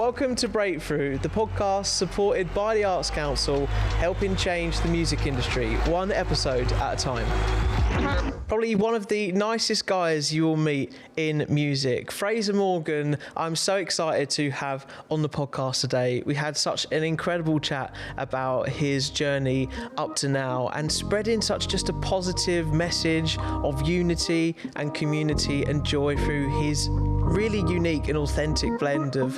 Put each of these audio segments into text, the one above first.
Welcome to Breakthrough, the podcast supported by the Arts Council, helping change the music industry, one episode at a time. Probably one of the nicest guys you will meet in music. Fraser Morgan, I'm so excited to have on the podcast today. We had such an incredible chat about his journey up to now and spreading such just a positive message of unity and community and joy through his really unique and authentic blend of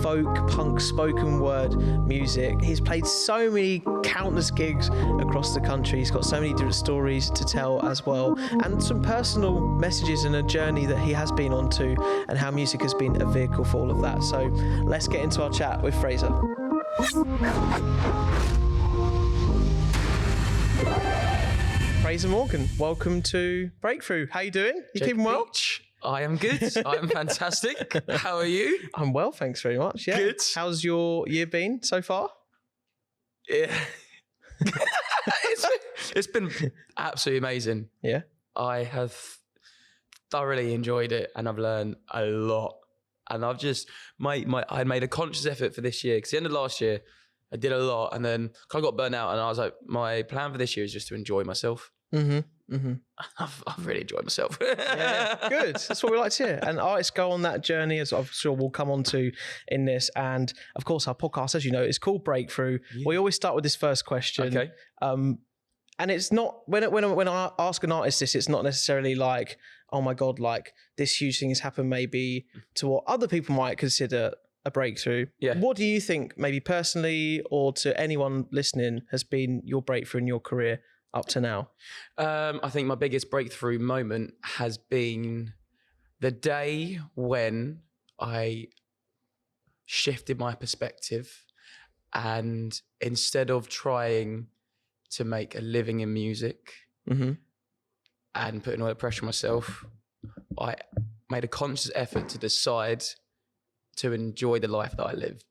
folk, punk, spoken word music. He's played so many countless gigs across the country. He's got so many different stories to tell as well, and some personal messages and a journey that he has been on to, and how music has been a vehicle for all of that. So let's get into our chat with Fraser. Fraser Morgan, welcome to Breakthrough. How you doing? You keeping well? I am good. I am fantastic. How are you? I'm well, thanks very much. Yeah. Good. How's your year been so far? Yeah. It's been absolutely amazing. Yeah. I have thoroughly enjoyed it and I've learned a lot. And I've just, I made a conscious effort for this year because the end of last year, I did a lot and then I got burnt out and I was like, my plan for this year is just to enjoy myself. Mm-hmm. Mm-hmm. I've really enjoyed myself. Yeah, good. That's what we like to hear. And artists go on that journey, as I'm sure we'll come on to in this. And of course, our podcast, as you know, is called Breakthrough. Yeah. We always start with this first question. Okay. And it's not, when I ask an artist this, it's not necessarily like, oh my God, like this huge thing has happened maybe to what other people might consider a breakthrough. Yeah. What do you think, maybe personally or to anyone listening, has been your breakthrough in your career up to now? I think my biggest breakthrough moment has been the day when I shifted my perspective, and instead of trying to make a living in music and putting all the pressure on myself, I made a conscious effort to decide to enjoy the life that I live.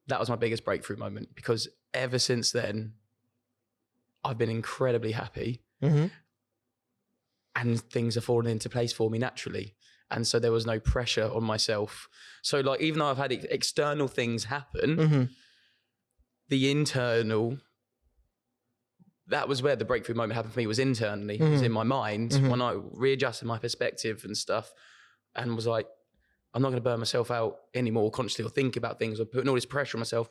That was my biggest breakthrough moment, because ever since then, I've been incredibly happy and things have fallen into place for me naturally. And so there was no pressure on myself. So like, even though I've had external things happen, the internal, that was where the breakthrough moment happened for me, was internally, it was in my mind when I readjusted my perspective and stuff and was like, I'm not going to burn myself out anymore consciously or think about things or putting all this pressure on myself.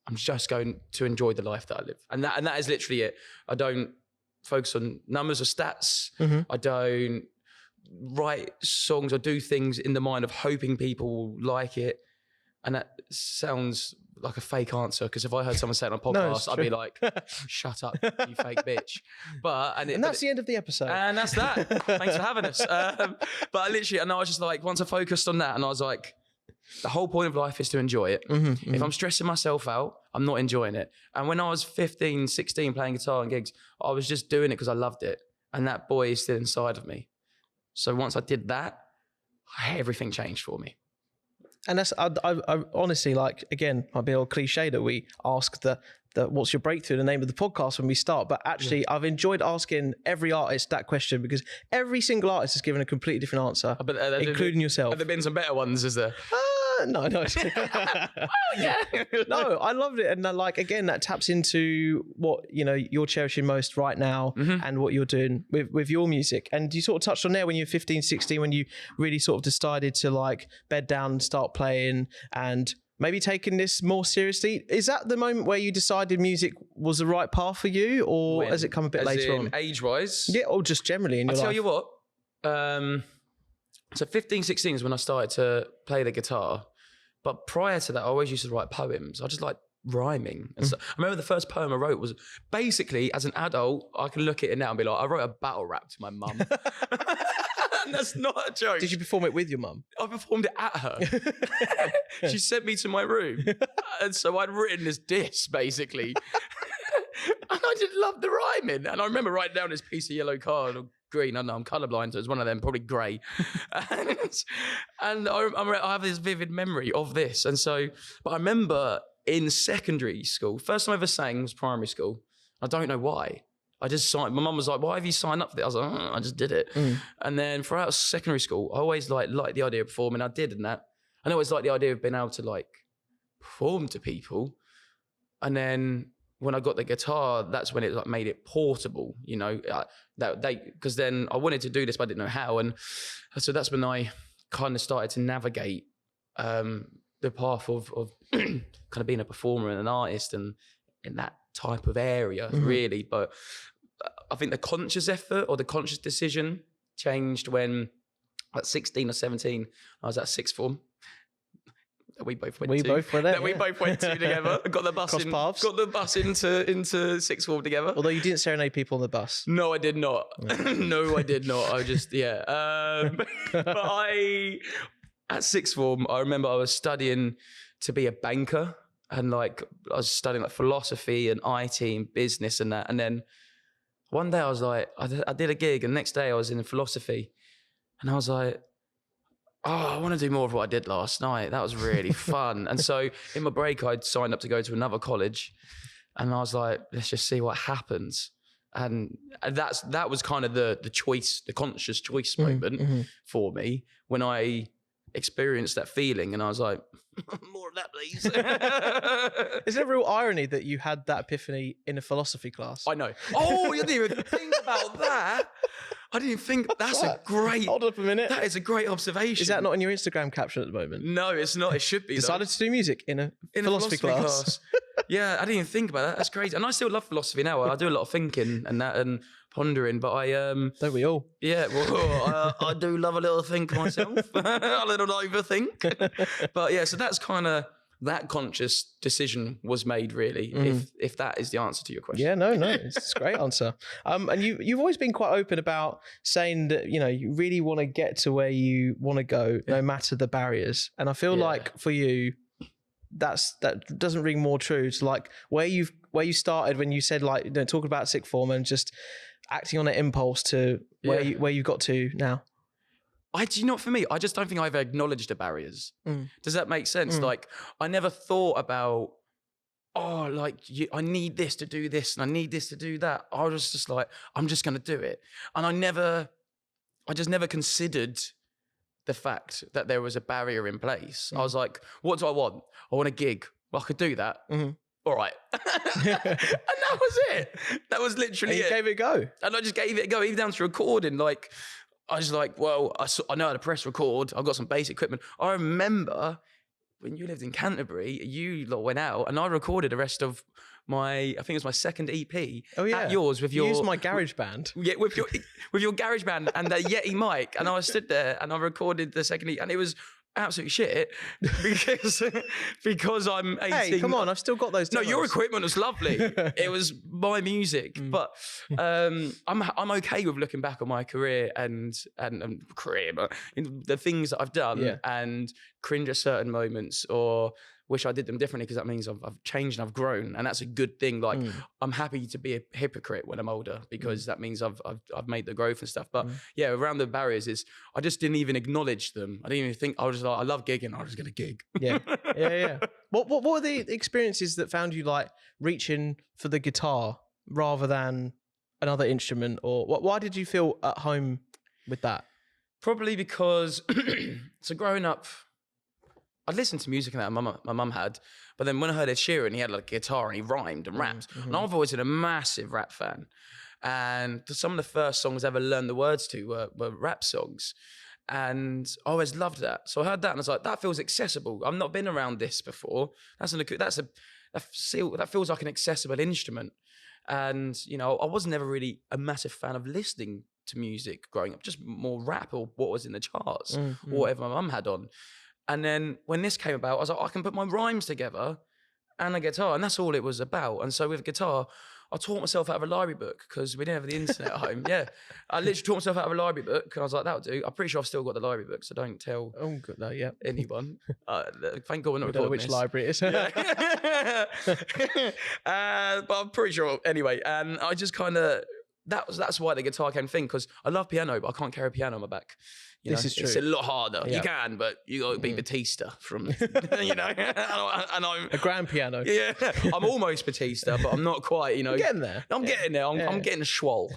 I'm just going to enjoy the life that I live. And that is literally it. I don't focus on numbers or stats. I don't write songs or do things in the mind of hoping people like it. And that sounds like a fake answer, because if I heard someone say it on a podcast, I'd be like, shut up, you fake bitch. And that's the end of the episode. And that's that. Thanks for having us. But literally, and I was just like, once I focused on that, and I was like, the whole point of life is to enjoy it. If I'm stressing myself out, I'm not enjoying it. And when I was 15, 16 playing guitar and gigs, I was just doing it because I loved it. And that boy is still inside of me. So once I did that, everything changed for me. And that's, I honestly, like, again, might be a little cliche that we ask the what's your breakthrough, the name of the podcast when we start. But actually, I've enjoyed asking every artist that question, because every single artist has given a completely different answer, including yourself. Have there been some better ones, is there? No. Oh, yeah. No, I loved it. And like, again, that taps into what, you know, you're cherishing most right now and what you're doing with your music. And you sort of touched on there when you were 15, 16, when you really sort of decided to like bed down and start playing and maybe taking this more seriously. Is that the moment where you decided music was the right path for you, or has it come a bit later on? Age-wise? Yeah, or just generally in your life? I'll tell you what, so 15, 16 is when I started to play the guitar. But prior to that, I always used to write poems. I just like rhyming. And so, I remember the first poem I wrote was basically, as an adult, I can look at it now and be like, I wrote a battle rap to my mum. And that's not a joke. Did you perform it with your mum? I performed it at her. She sent me to my room. And so I'd written this diss, basically. And I just loved the rhyming. And I remember writing down this piece of yellow card, or green, I don't know, I'm colourblind, so it's one of them, probably grey. And I have this vivid memory of this. And so, but I remember in secondary school, first time I ever sang was primary school. I don't know why. I just signed, my mum was like, why have you signed up for this? I was like, I just did it. And then throughout secondary school, I always liked the idea of performing. I did and that. I always like the idea of being able to like perform to people. And then when I got the guitar, that's when it like made it portable, you know, because then I wanted to do this, but I didn't know how. And so that's when I kind of started to navigate the path of kind of being a performer and an artist and in that type of area, really. But I think the conscious effort or the conscious decision changed when at 16 or 17, I was at sixth form. We both went to. We both went to together. Got the bus in. Paths. Got the bus into sixth form together. Although you didn't serenade people on the bus. No, I did not. No, I did not. I just but at sixth form, I remember I was studying to be a banker, and like I was studying like philosophy and IT and business and that. And then one day I was like, I did a gig, and the next day I was in philosophy, and I was like, oh, I want to do more of what I did last night. That was really fun. And so in my break, I'd signed up to go to another college, and I was like, let's just see what happens. And that was kind of the choice, the conscious choice moment for me when I experienced that feeling, and I was like, more of that, please. Is there a real irony that you had that epiphany in a philosophy class? I know. Oh, you didn't even think about that. I didn't think that's a great. Hold up a minute. That is a great observation. Is that not in your Instagram caption at the moment? No, it's not. It should be. Decided to do music in a philosophy class. Yeah, I didn't even think about that. That's crazy. And I still love philosophy now. I do a lot of thinking and that and pondering, but I don't we all? Yeah, well, I do love a little think myself. A little overthink. But yeah, so that's kind of that conscious decision was made, really, if that is the answer to your question. Yeah, no, it's a great answer. And you've always been quite open about saying that, you know, you really want to get to where you want to go, no matter the barriers. And I feel like for you, that doesn't ring more true to like where you started when you said like, you know, talking about sixth form and just acting on an impulse to where you got to now. Do you know, for me, I just don't think I've acknowledged the barriers. Does that make sense? Like, I never thought about, I need this to do this and I need this to do that. I was just like, I'm just going to do it. And I just never considered the fact that there was a barrier in place. I was like, what do I want? I want a gig. Well, I could do that. All right. And that was it. That was literally it. You gave it a go. And I just gave it a go, even down to recording. Like, I was like, well, I know how to press record. I've got some basic equipment. I remember when you lived in Canterbury, you lot went out and I recorded the rest of I think it was my second EP at yours with your... You used my garage band. Yeah, with your garage band and the Yeti mic. And I stood there and I recorded the second EP and it was absolute shit because I'm 18. Hey, come on, I've still got those demos. No, your equipment was lovely. It was my music, but I'm okay with looking back on my career and but the things that I've done and cringe at certain moments or wish I did them differently because that means I've changed and I've grown, and that's a good thing. Like I'm happy to be a hypocrite when I'm older because that means I've made the growth and stuff. But yeah, around the barriers is I just didn't even acknowledge them. I didn't even think. I was just like, I love gigging. I was just gonna gig. Yeah. What were the experiences that found you like reaching for the guitar rather than another instrument, or why did you feel at home with that? Probably because so growing up, I'd listened to music that my mum had, but then when I heard Ed Sheeran, he had like a guitar and he rhymed and rapped. And I've always been a massive rap fan. And some of the first songs I ever learned the words to were rap songs. And I always loved that. So I heard that and I was like, that feels accessible. I've not been around this before. That feels like an accessible instrument. And, you know, I was never really a massive fan of listening to music growing up, just more rap or what was in the charts or whatever my mum had on. And then when this came about, I was like, I can put my rhymes together and a guitar. And that's all it was about. And so with guitar, I taught myself out of a library book because we didn't have the internet at home. Yeah. I literally taught myself out of a library book. And I was like, that'll do. I'm pretty sure I've still got the library book, so don't tell anyone. Thank God we're not recording which library it is. But I'm pretty sure. Anyway, and I just kind of... That's why the guitar came thing, because I love piano, but I can't carry a piano on my back. This is true. It's a lot harder. Yeah. You can, but you got to be Batista from, you know. And I'm a grand piano. Yeah, I'm almost Batista, but I'm not quite. You know, You're getting there. I'm getting there. I'm getting a schwall.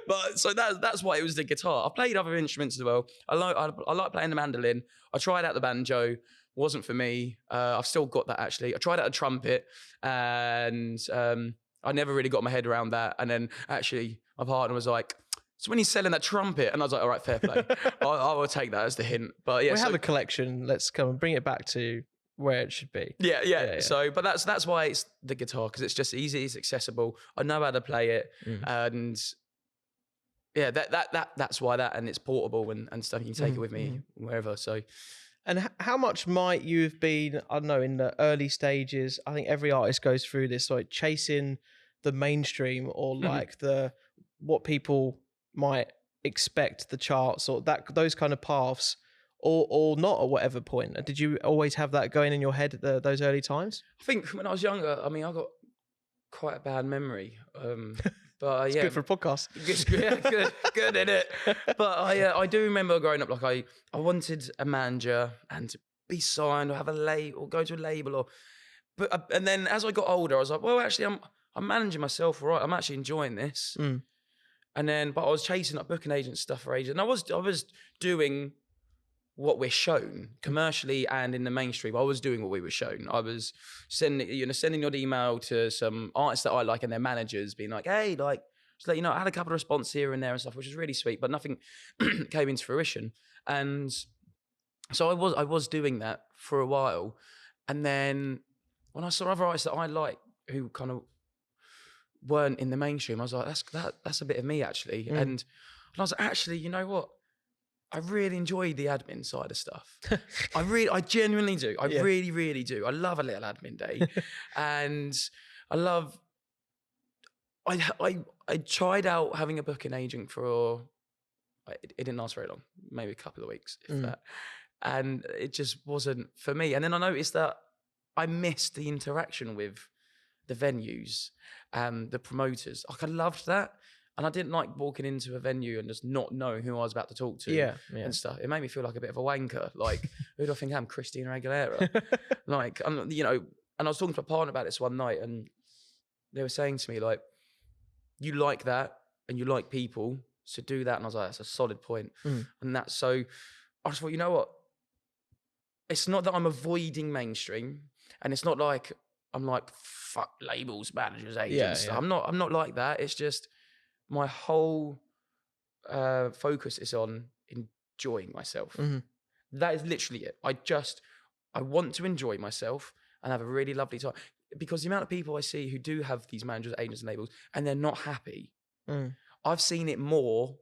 But so that's why it was the guitar. I played other instruments as well. I like playing the mandolin. I tried out the banjo. Wasn't for me. I've still got that actually. I tried out a trumpet, and I never really got my head around that. And then actually, my partner was like, "So when he's selling that trumpet," and I was like, "All right, fair play. I will take that as the hint." But yeah, we have a collection. Let's come and bring it back to where it should be. Yeah. So, but that's why it's the guitar, because it's just easy, it's accessible. I know how to play it, and yeah, that's why that, and it's portable and stuff. You can take it with me wherever. So, and how much might you have been? I don't know, in the early stages. I think every artist goes through this, like chasing the mainstream or like what people might expect, the charts or those kind of paths. Or not at whatever point. Did you always have that going in your head at those early times? I think when I was younger, I mean, I got quite a bad memory. But it's good for a podcast. Good in it. But I do remember growing up, like I wanted a manager and to be signed or have a label or go to a label and then as I got older, I was like, well, actually, I'm managing myself, right? I'm actually enjoying this. And then, but I was chasing up booking agent stuff for ages, and I was doing what we're shown commercially and in the mainstream. I was doing what we were shown. I was sending your email to some artists that I like and their managers being like, hey, like, just let you know, I had a couple of responses here and there and stuff, which was really sweet, but nothing came into fruition. And so I was doing that for a while. And then when I saw other artists that I like who kind of weren't in the mainstream, I was like, that's a bit of me actually. And I was like, actually, you know what? I really enjoy the admin side of stuff. I genuinely do. I really, really do. I love a little admin day. And I tried out having a booking agent it didn't last very long, maybe a couple of weeks, if that. And it just wasn't for me. And then I noticed that I missed the interaction with the venues and the promoters. Like I loved that. And I didn't like walking into a venue and just not knowing who I was about to talk to and stuff. It made me feel like a bit of a wanker. Like, who do I think I am? Christina Aguilera. Like, and I was talking to my partner about this one night, and they were saying to me, like, you like that and you like people, so do that. And I was like, that's a solid point. And so I just thought, you know what? It's not that I'm avoiding mainstream, and it's not like I'm like, fuck labels, managers, agents. I'm not like that. It's just, my whole focus is on enjoying myself. That is literally it. I want to enjoy myself and have a really lovely time. Because the amount of people I see who do have these managers, agents, and labels, and they're not happy. I've seen it more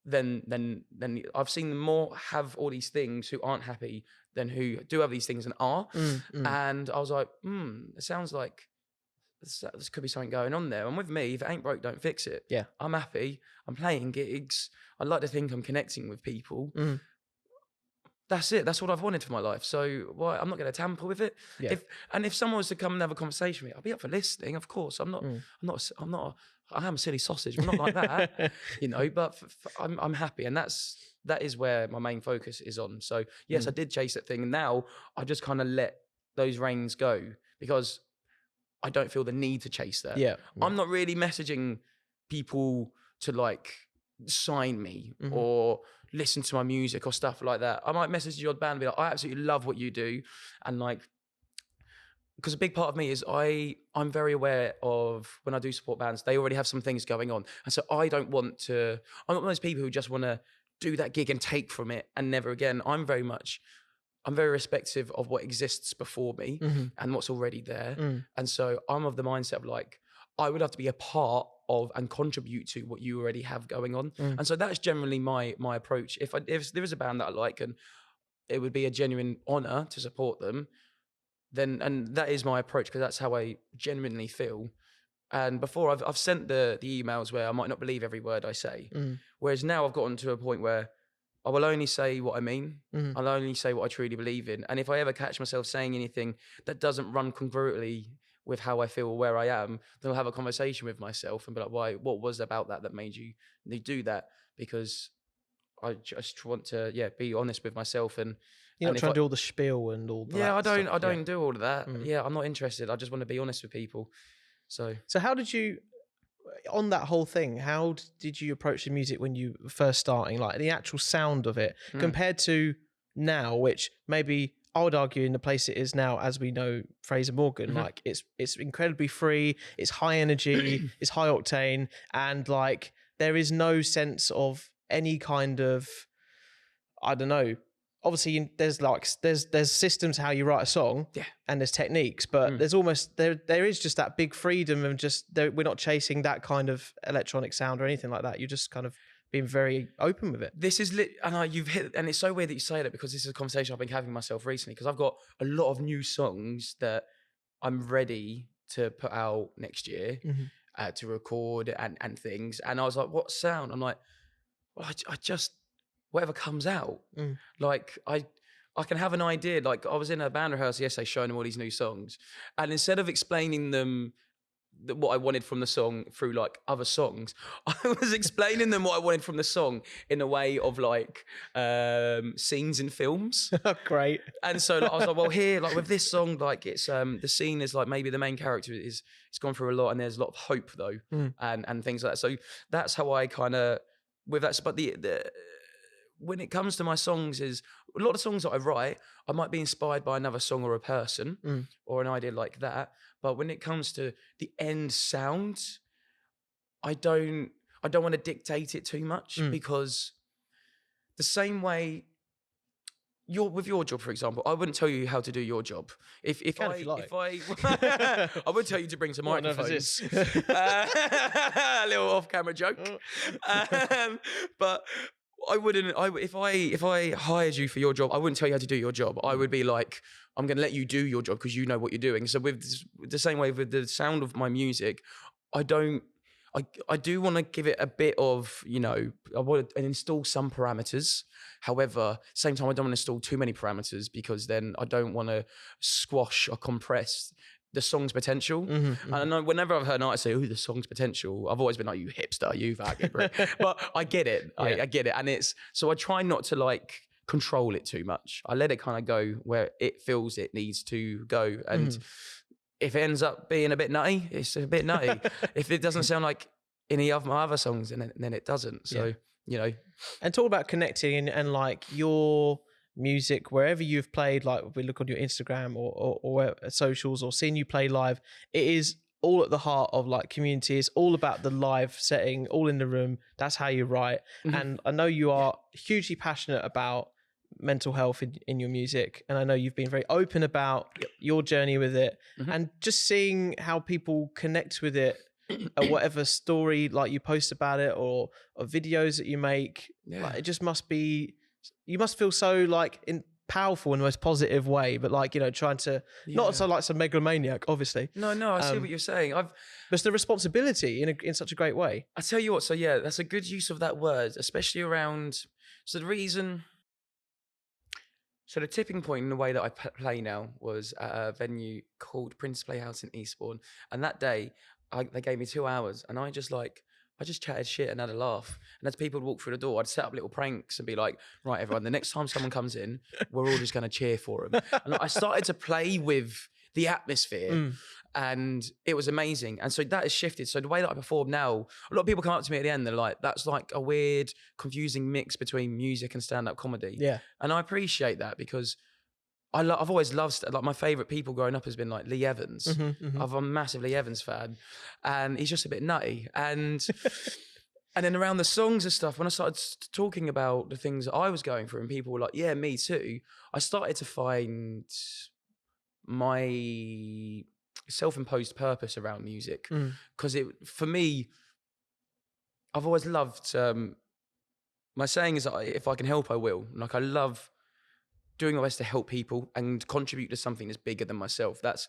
than I've seen them more have all these things who aren't happy than who do have these things and are. And I was like, it sounds like this could be something going on there. And with me, if it ain't broke, don't fix it. Yeah, I'm happy. I'm playing gigs. I like to think I'm connecting with people. That's it. That's what I've wanted for my life. So I'm not going to tamper with it. If someone was to come and have a conversation with me, I'll be up for listening. Of course, I am a silly sausage. I'm not like that, But I'm happy, and that is where my main focus is on. So yes, I did chase that thing, and now I just kind of let those reins go because I don't feel the need to chase that. I'm not really messaging people to like sign me or listen to my music or stuff like that. I might message your band and be like, I absolutely love what you do. And like, because a big part of me is I'm very aware of when I do support bands, they already have some things going on. And so I'm not one of those people who just want to do that gig and take from it and never again. I'm very respective of what exists before me and what's already there. And so I'm of the mindset of like, I would have to be a part of and contribute to what you already have going on. And so that's generally my approach. If there is a band that I like and it would be a genuine honor to support them, and that is my approach because that's how I genuinely feel. And before I've sent the emails where I might not believe every word I say. Whereas now I've gotten to a point where I will only say what I mean. I'll only say what I truly believe in. And if I ever catch myself saying anything that doesn't run congruently with how I feel or where I am, then I'll have a conversation with myself and be like, why? What was about that made you do that? Because I just want to, be honest with myself. And you're not trying to do all the spiel and all that. Yeah, I don't do all of that. Yeah, I'm not interested. I just want to be honest with people. So how did you, on that whole thing, how did you approach the music when you were first starting? Like the actual sound of it compared to now, which maybe I would argue in the place it is now, as we know, Fraser Morgan, like it's incredibly free, it's high energy, it's high octane, and like there is no sense of any kind of, I don't know. Obviously, there's systems how you write a song, and there's techniques, but there's almost there is just that big freedom of just we're not chasing that kind of electronic sound or anything like that. You're just kind of being very open with it. This is you've hit, and it's so weird that you say that because this is a conversation I've been having myself recently because I've got a lot of new songs that I'm ready to put out next year to record and things, and I was like, what sound? I'm like, well, I just whatever comes out. Like I can have an idea. Like I was in a band rehearsal yesterday showing them all these new songs, and instead of explaining them what I wanted from the song through like other songs, I was explaining them what I wanted from the song in a way of like scenes in films. Great. And so like, I was like, well, here, like with this song, like it's the scene is like maybe the main character is it's gone through a lot, and there's a lot of hope though, and things like that. So that's how I kind of with that. But the when it comes to my songs, is a lot of songs that I write, I might be inspired by another song or a person or an idea like that. But when it comes to the end sound, I don't want to dictate it too much because the same way with your job, for example, I wouldn't tell you how to do your job. If I would tell you to bring some microphones. A little off-camera joke. But I wouldn't. If I hired you for your job, I wouldn't tell you how to do your job. I would be like, I'm going to let you do your job because you know what you're doing. So with the same way with the sound of my music, I do want to give it a bit of, I want to install some parameters. However, same time, I don't want to install too many parameters because then I don't want to squash or compress the song's potential. And I know whenever I've heard an artist say, "Oh, the song's potential," I've always been like, "You hipster, you faggot." But I get it. I get it. And so I try not to like control it too much. I let it kind of go where it feels it needs to go. And if it ends up being a bit nutty, it's a bit nutty. If it doesn't sound like any of my other songs, then it doesn't. So, And talk about connecting and like your music wherever you've played, like if we look on your Instagram or socials or seeing you play live, it is all at the heart of like community. It's all about the live setting, all in the room. That's how you write. And I know you are hugely passionate about mental health in your music, and I know you've been very open about your journey with it, and just seeing how people connect with it or whatever story like you post about it or videos that you make, like, it just must be, you must feel so like powerful in the most positive way, but like, trying to not so like some megalomaniac, obviously. No, I see what you're saying. But it's the responsibility in such a great way. I tell you what, so that's a good use of that word, especially around, so the tipping point in the way that I play now was at a venue called Prince Playhouse in Eastbourne. And that day, they gave me 2 hours, and I just chatted shit and had a laugh. And as people would walk through the door, I'd set up little pranks and be like, right, everyone, the next time someone comes in, we're all just going to cheer for them. And I started to play with the atmosphere, and it was amazing. And so that has shifted. So the way that I perform now, a lot of people come up to me at the end, they're like, that's like a weird, confusing mix between music and stand-up comedy. Yeah. And I appreciate that because I've always loved, like my favorite people growing up has been like Lee Evans. I'm a massive Lee Evans fan, and he's just a bit nutty. And and then around the songs and stuff, when I started talking about the things that I was going through, and people were like, "Yeah, me too," I started to find my self-imposed purpose around music, because for me, I've always loved. My saying is that if I can help, I will. Like I love doing my best to help people and contribute to something that's bigger than myself. That's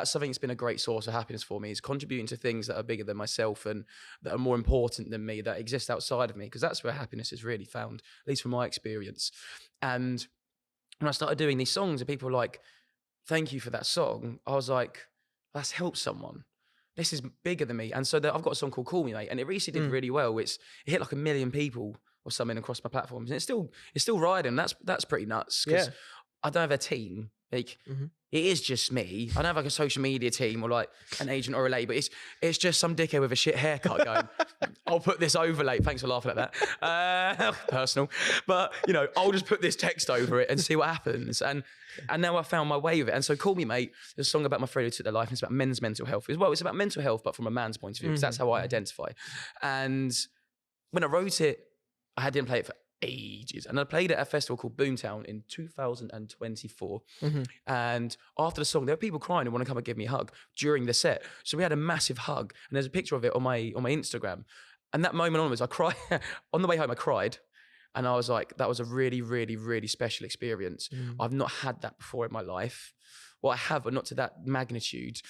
something that's been a great source of happiness for me, is contributing to things that are bigger than myself and that are more important than me, that exist outside of me, because that's where happiness is really found, at least from my experience. And when I started doing these songs and people were like, thank you for that song, I was like, that's helped someone. This is bigger than me. And so I've got a song called Call Me Mate, and it recently did really well. It hit like 1 million people or something across my platforms, and it's still riding. That's pretty nuts, because I don't have a team. Like, it is just me. I don't have like a social media team or like an agent or a label. It's just some dickhead with a shit haircut going, I'll put this overlay. Thanks for laughing at that. Personal. But, you know, I'll just put this text over it and see what happens. And now I found my way with it. And so Call Me Mate, there's a song about my friend who took their life, and it's about men's mental health as well. It's about mental health, but from a man's point of view, because that's how I identify. And when I wrote it, I didn't play it for ages, and I played it at a festival called Boomtown in 2024. And after the song, there were people crying and want to come and give me a hug during the set. So we had a massive hug, and there's a picture of it on my Instagram. And that moment onwards, I cried. On the way home, I cried, and I was like, that was a really, really, really special experience. I've not had that before in my life. Well, I have, but not to that magnitude.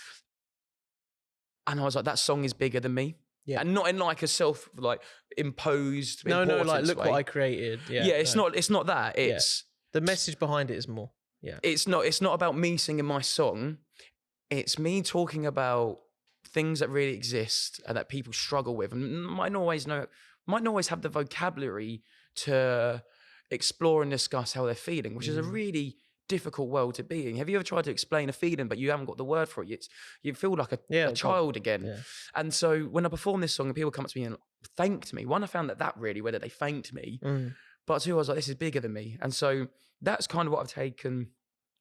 And I was like, that song is bigger than me. Yeah, and not in like a self like imposed. No, like look way. what I created. Yeah, it's not that. It's the message behind it is more. Yeah, it's not about me singing my song. It's me talking about things that really exist and that people struggle with, and might not always have the vocabulary to explore and discuss how they're feeling, which is a really difficult world to be in. Have you ever tried to explain a feeling but you haven't got the word for it? You feel like a child again. Yeah. And so when I performed this song and people come up to me and thanked me, one, I found that really, whether they thanked me, but two, I was like, this is bigger than me. And so that's kind of what I've taken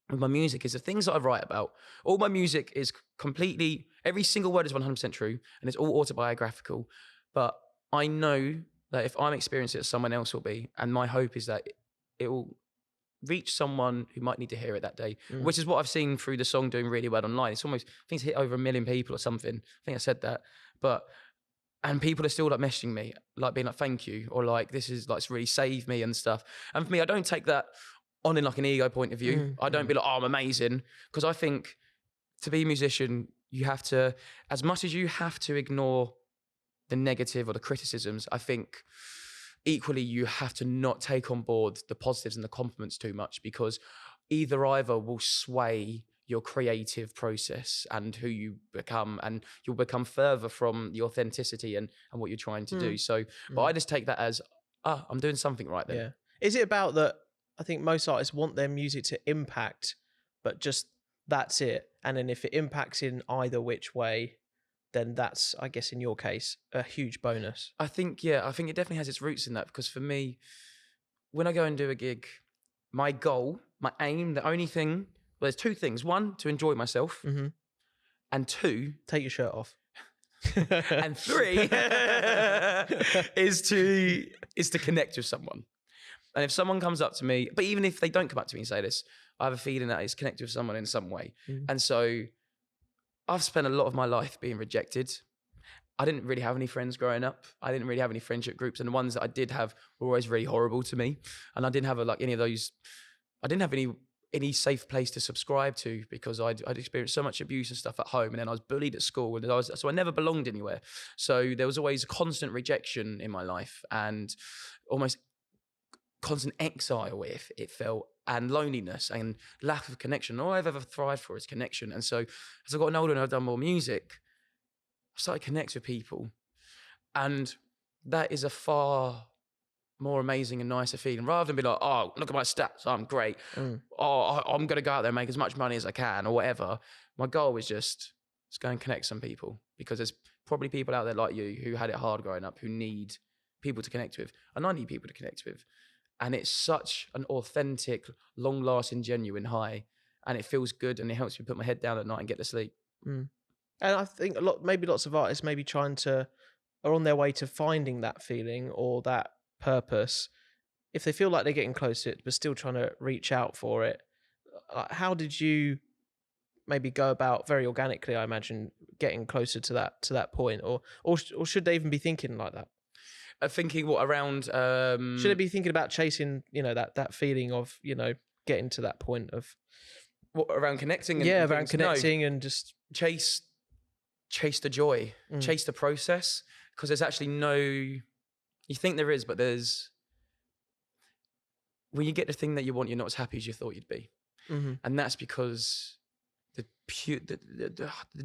with my music, is the things that I write about. All my music is completely, every single word is 100% true, and it's all autobiographical. But I know that if I'm experiencing it, someone else will be. And my hope is that it will reach someone who might need to hear it that day, which is what I've seen through the song doing really well online. It's almost, I think it's hit over 1 million people or something. I think I said that. And people are still like messaging me, like being like, thank you, or like, this is like, it's really saved me and stuff. And for me, I don't take that on in like an ego point of view. I don't be like, oh, I'm amazing. Because I think to be a musician, you have to, as much as you have to ignore the negative or the criticisms, I think equally you have to not take on board the positives and the compliments too much, because either will sway your creative process and who you become, and you'll become further from the authenticity and what you're trying to do. So, but I just take that as, I'm doing something right then. Yeah. Is it about that? I think most artists want their music to impact, but just that's it. And then if it impacts in either which way, then that's, I guess in your case, a huge bonus. I think it definitely has its roots in that, because for me, when I go and do a gig, my goal, my aim, the only thing, well, there's two things. One, to enjoy myself. And two, take your shirt off. And three, is to connect with someone. And if someone comes up to me, but even if they don't come up to me and say this, I have a feeling that it's connected with someone in some way. And so I've spent a lot of my life being rejected. I didn't really have any friends growing up. I didn't really have any friendship groups. And the ones that I did have were always really horrible to me. And I didn't have any of those. I didn't have any safe place to subscribe to, because I'd experienced so much abuse and stuff at home. And then I was bullied at school. And so I never belonged anywhere. So there was always constant rejection in my life and almost constant exile, if it felt, and loneliness and lack of connection. All I've ever thrived for is connection. And so as I've gotten older and I've done more music, I started to connect with people. And that is a far more amazing and nicer feeling, rather than be like, oh, look at my stats, I'm great. Oh, I'm going to go out there and make as much money as I can or whatever. My goal is just go and connect some people, because there's probably people out there like you who had it hard growing up, who need people to connect with. And I need people to connect with. And it's such an authentic, long-lasting, genuine high. And it feels good, and it helps me put my head down at night and get to sleep. And I think lots of artists maybe are on their way to finding that feeling or that purpose. If they feel like they're getting close to it, but still trying to reach out for it, how did you maybe go about, very organically, I imagine, getting closer to that point? Or should they even be thinking like that? Thinking what around? Should they be thinking about chasing, that feeling of, getting to that point of what, around connecting? And around connecting, and just chase the joy, chase the process, because there's actually you think there is, but there's, when you get the thing that you want, you're not as happy as you thought you'd be, and that's because the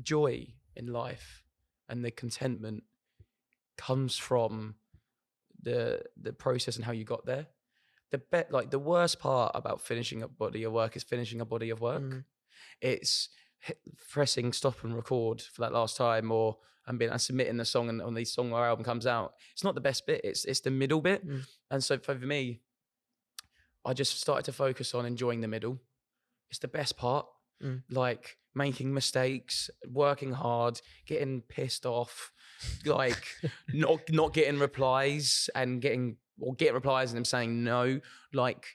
joy in life and the contentment comes from the process and how you got there. the worst part about finishing a body of work is finishing a body of work. It's pressing stop and record for that last time, or and submitting the song, and on the song or album comes out. It's not the best bit. It's the middle bit. And so for me, I just started to focus on enjoying the middle. It's the best part. Like making mistakes, working hard, getting pissed off, like not getting replies and getting replies and them saying no. Like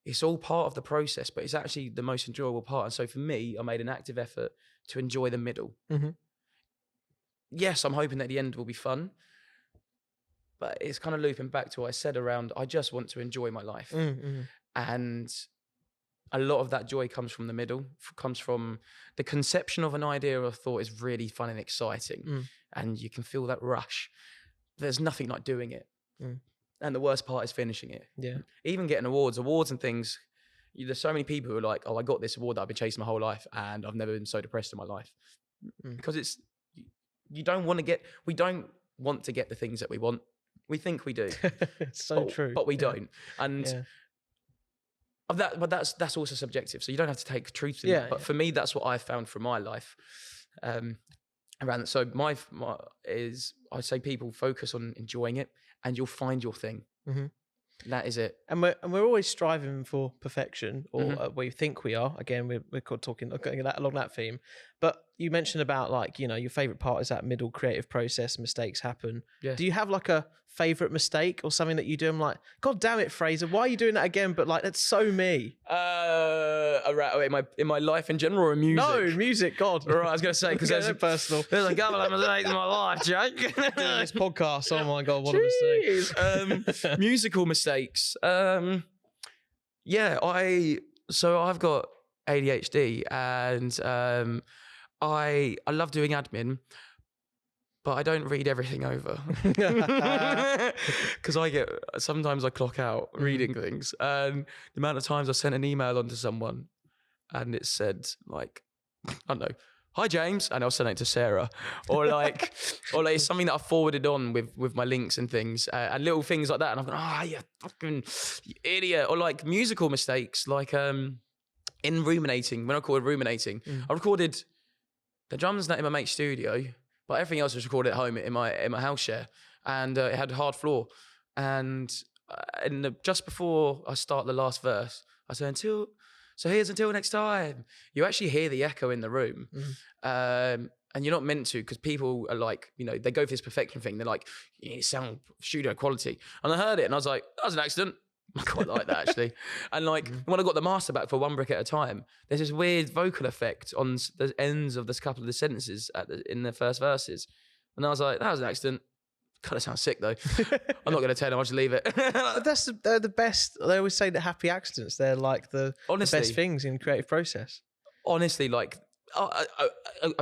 it's all part of the process, but it's actually the most enjoyable part. And so for me, I made an active effort to enjoy the middle. Yes, I'm hoping that the end will be fun, but it's kind of looping back to what I said around, I just want to enjoy my life. And a lot of that joy comes from the middle, comes from the conception of an idea or thought is really fun and exciting. And you can feel that rush. There's nothing like doing it. And the worst part is finishing it. Yeah. Even getting awards and things. There's so many people who are like, oh, I got this award that I've been chasing my whole life and I've never been so depressed in my life. Because we don't want to get the things that we want. We think we do. It's so true. But we don't. And but that's also subjective. So you don't have to take truth in that. But for me, that's what I found from my life. Around so my is, I say people focus on enjoying it and you'll find your thing. That is it. And we're always striving for perfection, or we think we are. Again, we're talking along that theme. But you mentioned about, like, you know, your favorite part is that middle creative process. Mistakes happen. Yeah. Do you have like a favorite mistake or something that you do? I'm like, God damn it, Fraser, why are you doing that again? But like, that's so me. In my life in general, or music? No, music. God. Right, I was going to say, because there's personal. There's a couple of mistakes in my life, Jake. Doing this podcast. Oh my God, what a mistake. Musical mistakes. I've got ADHD, and I love doing admin, but I don't read everything over because sometimes I clock out reading things, and the amount of times I sent an email onto someone and it said, like, I don't know, hi James, and I'll send it to Sarah, or like something that I forwarded on with my links and things, and little things like that, and I'm going, you fucking idiot. Or like musical mistakes, like in ruminating, when I recorded ruminating, I recorded the drums in my mate's studio, but everything else was recorded at home in my house share, and it had a hard floor, and just before I start the last verse, I said, until next time. You actually hear the echo in the room. And you're not meant to, because people are like, you know, they go for this perfection thing. They're like, you need to sound studio quality. And I heard it and I was like, that was an accident. I quite like that, actually. And like, when I got the master back for one brick at a time, there's this weird vocal effect on the ends of this couple of the sentences in the first verses. And I was like, that was an accident. Kind of sounds sick though. I'm not going to tell them, I'll just leave it. But they're the best. They always say that happy accidents, they're like the best things in creative process. Honestly, like a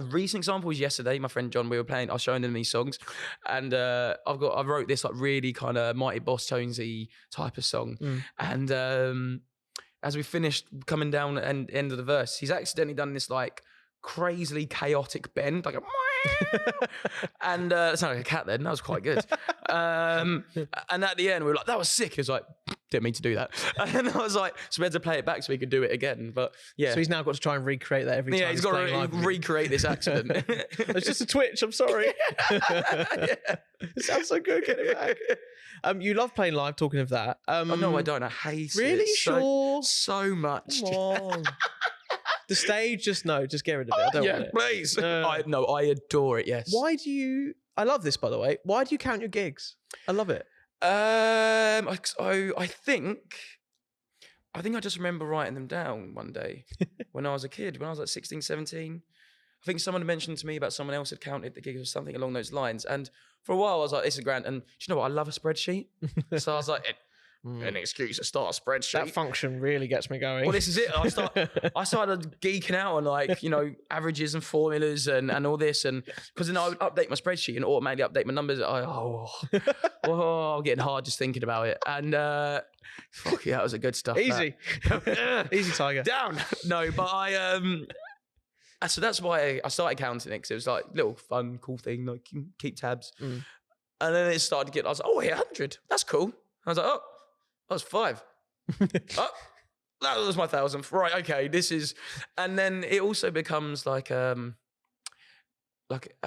recent example was yesterday. My friend John, I was showing them these songs, and I wrote this like really kind of Mighty Boss Tonesy type of song, and as we finished coming down and end of the verse, he's accidentally done this like crazily chaotic bend, like a and it sounded like a cat then. That was quite good. And at the end we were like, that was sick. He was like, didn't mean to do that. And I was like, so we had to play it back so we could do it again. But yeah, so he's now got to try and recreate that every time. Yeah, he's got to recreate this accident. It's just a twitch, I'm sorry. It sounds so good. Get it back. You love playing live. Talking of that, oh no, I don't. I hate it. Really? Sure. So much. Come on. The stage, just get rid of it. I don't want it. Please. I adore it, yes. I love this, by the way. Why do you count your gigs? I love it. I think I just remember writing them down one day when I was a kid, when I was like 16, 17. I think someone mentioned to me about someone else had counted the gigs or something along those lines. And for a while I was like, this is grand. And do you know what? I love a spreadsheet. So I was like, an excuse to start a spreadsheet. That function really gets me going. Well, this is it. I started geeking out on like, you know, averages and formulas and all this, and because then I would update my spreadsheet and automatically update my numbers. I'm getting hard just thinking about it. And fuck yeah, that was a good stuff. Easy, easy, Tiger. Down. No, but so that's why I started counting it, because it was like little fun, cool thing, like keep tabs. And then it started to get. I was like, oh, 100. That's cool. I was like, oh. That was 5. Oh, that was my 1,000th. Right, okay, this is... And then it also becomes like a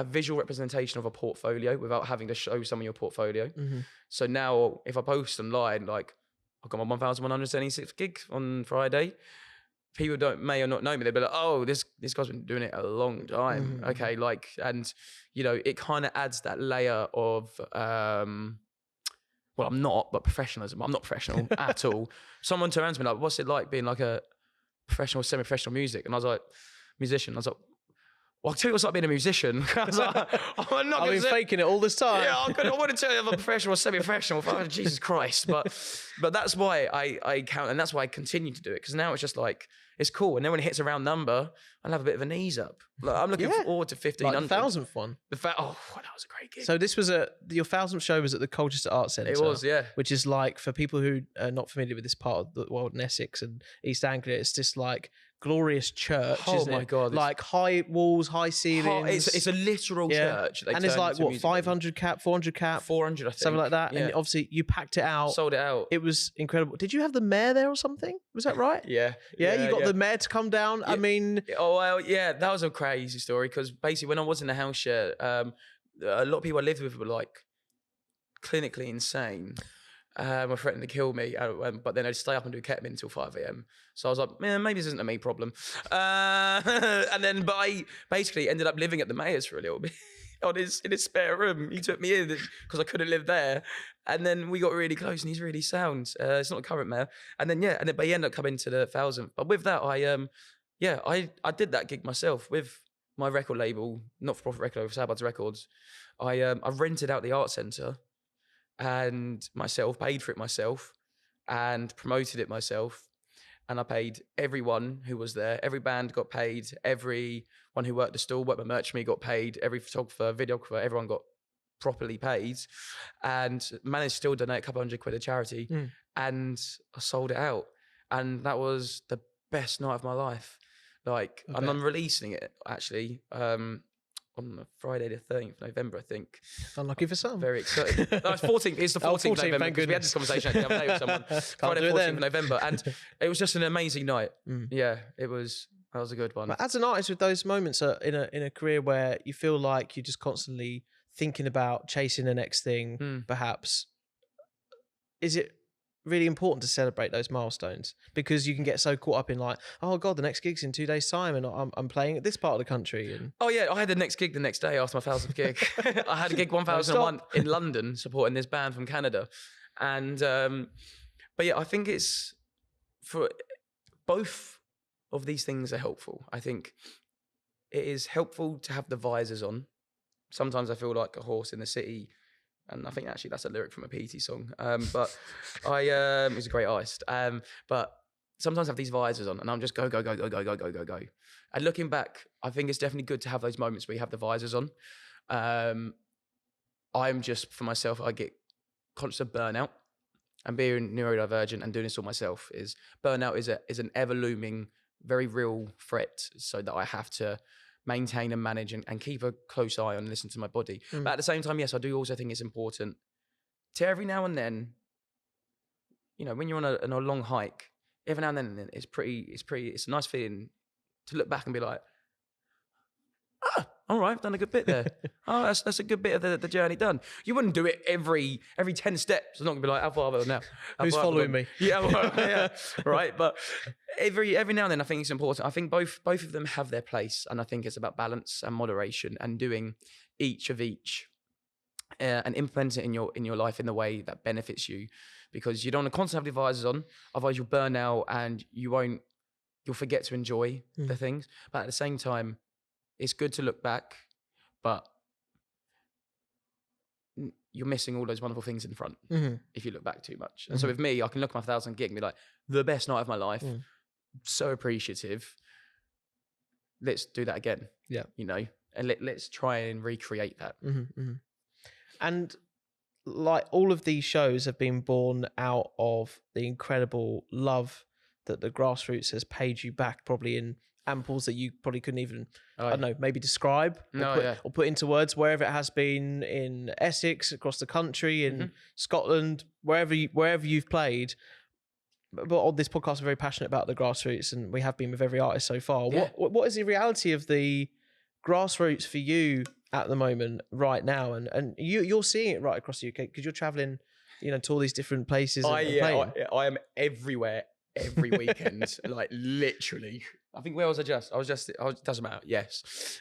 visual representation of a portfolio without having to show someone your portfolio. So now if I post online, like I've got my 1,176 gigs on Friday, people may or not know me. They'll be like, oh, this guy's been doing it a long time. Okay, like, and you know, it kind of adds that layer of, well, I'm not, but professionalism. I'm not professional at all. Someone turns to me like, what's it like being like a professional, semi-professional music? And I was like, musician. I was like, well, I'll tell you what's like being a musician. I was like, I'm not I've been faking it all this time. Yeah, I want to tell you I'm a professional or semi-professional. Oh, Jesus Christ. But that's why I count, and that's why I continue to do it, because now it's just like, it's cool. And then when it hits a round number, I'll have a bit of an ease up. Like, I'm looking forward to 1,500. Like the 1,000th one. Oh, that was a great gig. So this was your 1,000th show was at the Colchester Arts Centre. It was, yeah. Which is like, for people who are not familiar with this part of the world in Essex and East Anglia, it's just like glorious church, isn't it? Oh my God. Like high walls, high ceilings. It's a literal church. And it's like, what, 500 cap, 400 cap? 400, I think. Something like that. Yeah. And obviously you packed it out. Sold it out. It was incredible. Did you have the mayor there or something? Was that right? Yeah. You got the mayor to come down. Yeah. I mean... Oh, well, yeah, that was a crazy story, because basically when I was in the house share, a lot of people I lived with were like clinically insane. Were threatening to kill me, but then I'd stay up and do ketamine until 5 a.m. So I was like, man, maybe this isn't a me problem. But I basically ended up living at the mayor's for a little bit in his spare room. He took me in because I couldn't live there. And then we got really close, and he's really sound. It's not the current mayor. And then, but he ended up coming to the 1,000th. But with that, I did that gig myself with my record label, not-for-profit record label, Sabbath's Records. I rented out the art centre and myself, paid for it myself, and promoted it myself. And I paid everyone who was there. Every band got paid. Everyone who worked the stall, worked my merch for me, got paid. Every photographer, videographer, everyone got properly paid, and managed to still donate a couple $100 to charity. And I sold it out. And that was the best night of my life. Like, and I'm releasing it actually on Friday the 13th of November, I think. Unlucky for some. Very excited. No, it's 14th. It's the 14th of November. Thank We had this conversation the other day with someone. Friday 14th of November. And it was just an amazing night. Yeah, that was a good one. But as an artist, with those moments in a career where you feel like you're just constantly thinking about chasing the next thing, perhaps, is it really important to celebrate those milestones? Because you can get so caught up in like, oh God, the next gig's in 2 days' time, and I'm playing at this part of the country. And oh yeah, I had the next gig the next day after my 1,000th gig. I had a gig 1,001 in London supporting this band from Canada, and but yeah, I think it's for both of these things are helpful. I think it is helpful to have the visors on. Sometimes I feel like a horse in the city. And I think actually that's a lyric from a PT song. But he's a great artist. But sometimes I have these visors on and I'm just go. And looking back, I think it's definitely good to have those moments where you have the visors on. I'm just, for myself, I get conscious of burnout. And being neurodivergent and doing this all myself burnout is an ever looming, very real threat. So that I have to maintain and manage and keep a close eye on and listen to my body. But at the same time, yes, I do also think it's important to every now and then, you know, when you're on a long hike, every now and then it's a nice feeling to look back and be like, all right, I've done a good bit there. Oh, that's a good bit of the journey done. You wouldn't do it every 10 steps. I'm not gonna be like, how far have I gone now? Who's following me? Yeah, well, yeah, right. But every now and then, I think it's important. I think both of them have their place, and I think it's about balance and moderation and doing each and implement it in your life in the way that benefits you, because you don't want to constantly have devices on, otherwise you'll burn out and you'll forget to enjoy the things. But at the same time, it's good to look back, but you're missing all those wonderful things in front if you look back too much. And so with me, I can look at my 1,000 gig and be like, the best night of my life, so appreciative. Let's do that again. Yeah. You know, and let's try and recreate that. And like all of these shows have been born out of the incredible love that the Grassroots has paid you back, probably in amples that you probably couldn't even, I don't know, maybe describe or put into words, wherever it has been in Essex, across the country, in Scotland, wherever you've played. but on this podcast, we're very passionate about the grassroots, and we have been with every artist so far. Yeah. What is the reality of the grassroots for you at the moment, right now? And you're seeing it right across the UK because you're traveling, to all these different places. And playing. I am everywhere every weekend, like literally. I think where was I just? Doesn't matter. Yes.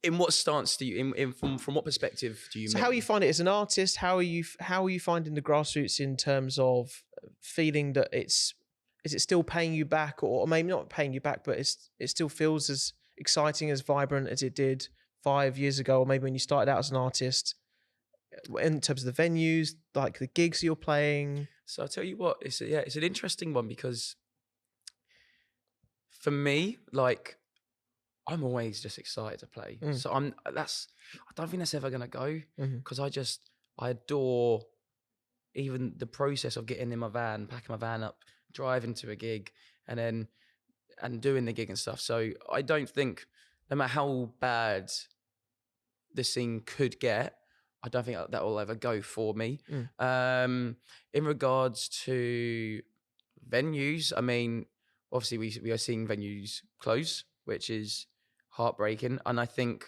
In what stance do you, from what perspective do you? So how you find it as an artist? How are you finding the grassroots in terms of feeling that is it still paying you back, or maybe not paying you back, but it still feels as exciting, as vibrant as it did 5 years ago, or maybe when you started out as an artist, in terms of the venues, like the gigs you're playing? So I'll tell you what, it's an interesting one, because for me, like, I'm always just excited to play. So I don't think that's ever gonna go, because I adore even the process of getting in my van, packing my van up, driving to a gig, and doing the gig and stuff. So I don't think, no matter how bad the scene could get, I don't think that will ever go for me. In regards to venues, I mean, obviously we are seeing venues close, which is heartbreaking, and I think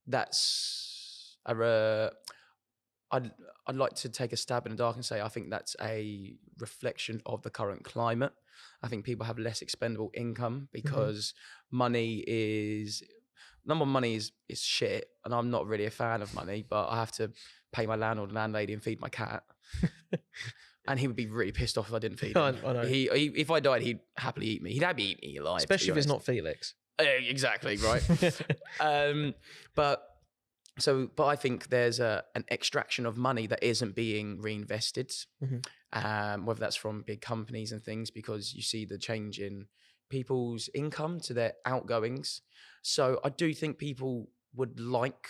that's I'd like to take a stab in the dark and say I think that's a reflection of the current climate. I think people have less expendable income because money is shit, and I'm not really a fan of money, but I have to pay my landlord and landlady and feed my cat. And he would be really pissed off if I didn't feed him. I know. He if I died, he'd happily eat me. He'd happily eat me alive. Especially if it's not Felix. Exactly, right. But I think there's an extraction of money that isn't being reinvested, whether that's from big companies and things, because you see the change in people's income to their outgoings. So I do think people would like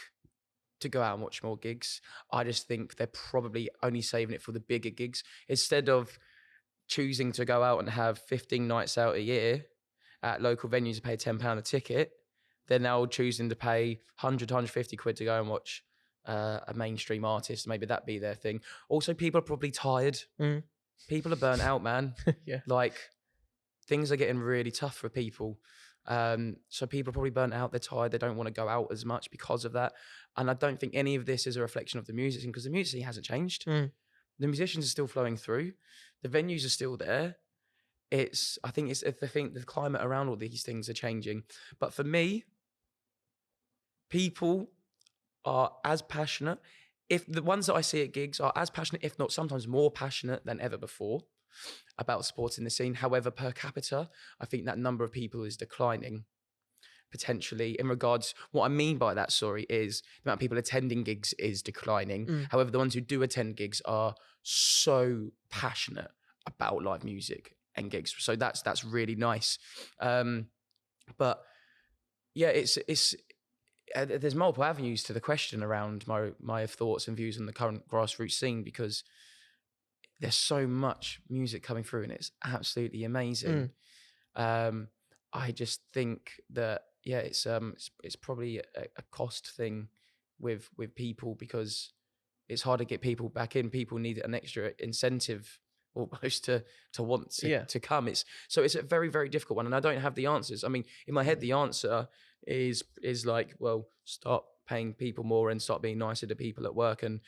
to go out and watch more gigs. I just think they're probably only saving it for the bigger gigs. Instead of choosing to go out and have 15 nights out a year at local venues and pay £10 a ticket, they're now choosing to pay 100, 150 quid to go and watch a mainstream artist. Maybe that be their thing. Also, people are probably tired. People are burnt out, man. Yeah. Like, things are getting really tough for people. So people are probably burnt out. They're tired. They don't want to go out as much because of that. And I don't think any of this is a reflection of the music scene, because the music scene hasn't changed. The musicians are still flowing through. The venues are still there. I think the climate around all these things are changing. But for me, people are as passionate. If the ones that I see at gigs are as passionate, if not sometimes more passionate than ever before, about supporting the scene. However, per capita, I think that number of people is declining, potentially. In regards, what I mean by that, is the amount of people attending gigs is declining. However, the ones who do attend gigs are so passionate about live music and gigs. So that's really nice. But yeah, there's multiple avenues to the question around my thoughts and views on the current grassroots scene, because there's so much music coming through and it's absolutely amazing. I just think that it's probably a cost thing with people, because it's hard to get people back in. People need an extra incentive almost to want to come. It's a very, very difficult one, and I don't have the answers. I mean, in my head, the answer is like, well, start paying people more and start being nicer to people at work, and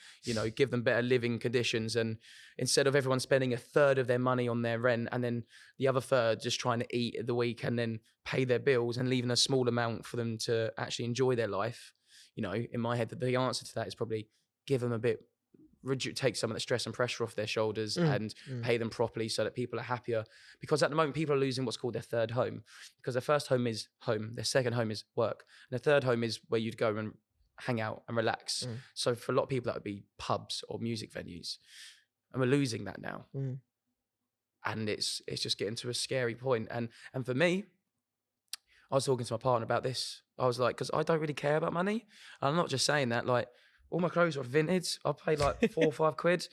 give them better living conditions. And instead of everyone spending a third of their money on their rent and then the other third just trying to eat at the week and then pay their bills and leaving a small amount for them to actually enjoy their life, in my head, the answer to that is probably give them a bit, take some of the stress and pressure off their shoulders and pay them properly so that people are happier. Because at the moment, people are losing what's called their third home, because their first home is home, their second home is work, and their third home is where you'd go and hang out and relax. So for a lot of people, that would be pubs or music venues, and we're losing that now. And it's just getting to a scary point. And for me, I was talking to my partner about this. I was like, because I don't really care about money. And I'm not just saying that, like, all my clothes are vintage. I pay like £4 or £5,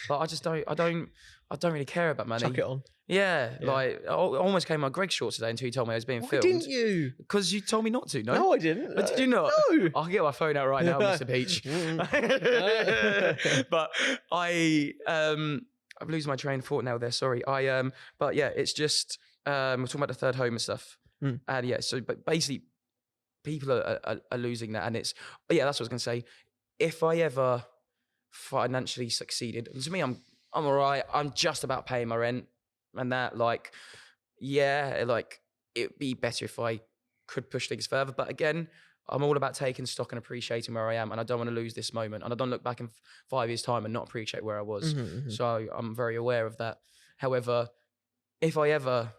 but I don't really care about money. Chuck it on. Yeah, like I almost came in my Greg shorts today until you told me I was being filmed. Why didn't you? Because you told me not to. No, I didn't. But did you not? No. I'll get my phone out right now, Mr. Peach. But I'm losing my train of thought now there, sorry. But yeah, it's just, we're talking about the third home and stuff. And yeah, so, but basically people are losing that. And it's, yeah, that's what I was going to say. If I ever financially succeeded, and to me, I'm all right. I'm just about paying my rent and that, like, yeah, like it'd be better if I could push things further. But again, I'm all about taking stock and appreciating where I am, and I don't want to lose this moment. And I don't look back in 5 years' time and not appreciate where I was. So I'm very aware of that. However, if I ever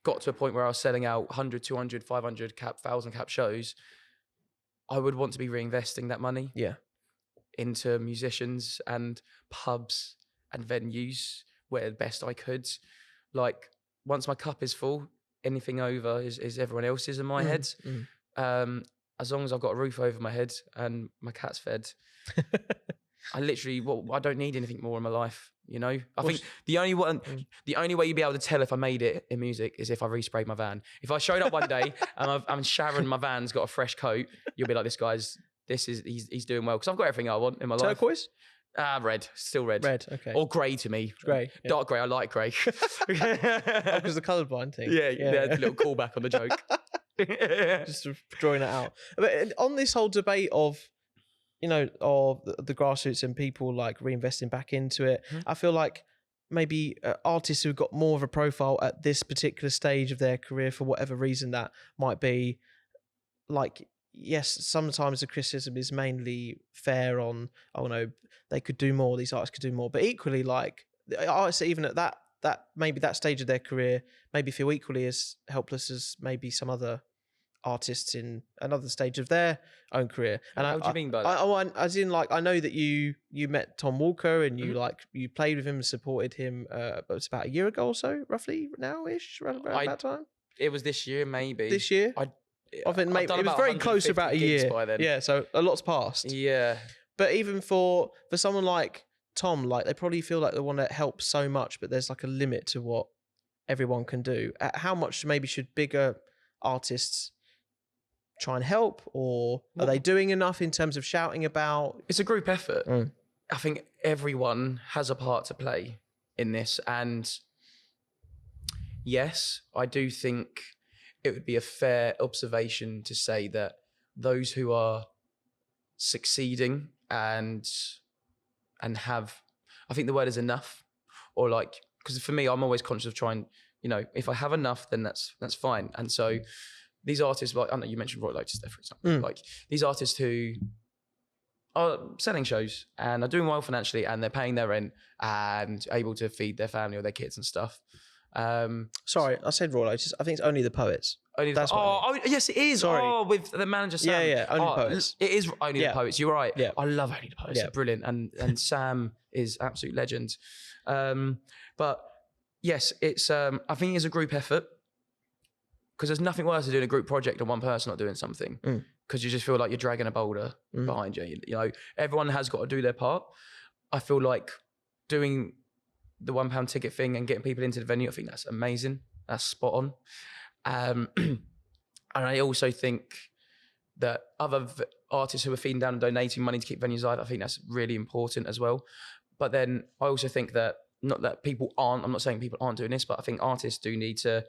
got to a point where I was selling out 100, 200, 500 cap, 1,000 cap shows, I would want to be reinvesting that money into musicians and pubs and venues where best I could. Like, once my cup is full, anything over is everyone else's in my head. As long as I've got a roof over my head and my cat's fed, I literally, I don't need anything more in my life. You know, I think the only way you'd be able to tell if I made it in music is if I resprayed my van. If I showed up one day and I'm Sharon, my van's got a fresh coat, you'll be like, he's doing well, because I've got everything I want in my life. Turquoise? Red, still red. Red, okay. Or grey to me. Grey. Yeah. Dark grey, I like grey. Because the colourblind thing. Yeah, a little callback on the joke. Just drawing it out. But on this whole debate of, you know, of the grassroots and people like reinvesting back into it, I feel like maybe artists who've got more of a profile at this particular stage of their career, for whatever reason that might be, like, yes, sometimes the criticism is mainly fair on, oh no, they could do more, these artists could do more. But equally, like, artists even at that maybe that stage of their career maybe feel equally as helpless as maybe some other artists in another stage of their own career. And what do you mean by that? As in, like, I know that you met Tom Walker and you played with him and supported him. It was about a year ago or so, roughly now-ish, around that time. It was this year, maybe. This year. I think maybe it was very close to about a year by then. Yeah, so a lot's passed. Yeah, but even for someone like Tom, like, they probably feel like they want to help so much, but there's like a limit to what everyone can do. How much maybe should bigger artists try and help, or are they doing enough in terms of shouting about? It's a group effort. I think everyone has a part to play in this, and yes, I do think it would be a fair observation to say that those who are succeeding and have, I think the word is enough, or like, because for me, I'm always conscious of trying, you know, if I have enough, then that's fine. And so these artists, like, I know you mentioned Roy Lotus there, for example, like these artists who are selling shows and are doing well financially, and they're paying their rent and able to feed their family or their kids and stuff. Sorry, I said Roy Lotus. I think it's Only the Poets. That's yes, it is. Sorry. Oh, with the manager Sam. Yeah, Only the Poets. It is Only the Poets. You're right. Yeah. I love Only the Poets. They're brilliant, and Sam is absolute legend. But yes, it's I think it's a group effort, because there's nothing worse than doing a group project and one person not doing something, because you just feel like you're dragging a boulder behind you. You know, everyone has got to do their part. I feel like doing the £1 ticket thing and getting people into the venue, I think that's amazing. That's spot on. And I also think that other artists who are feeding down and donating money to keep venues alive, I think that's really important as well. But then I also think that, not that people aren't, I'm not saying people aren't doing this, but I think artists do need to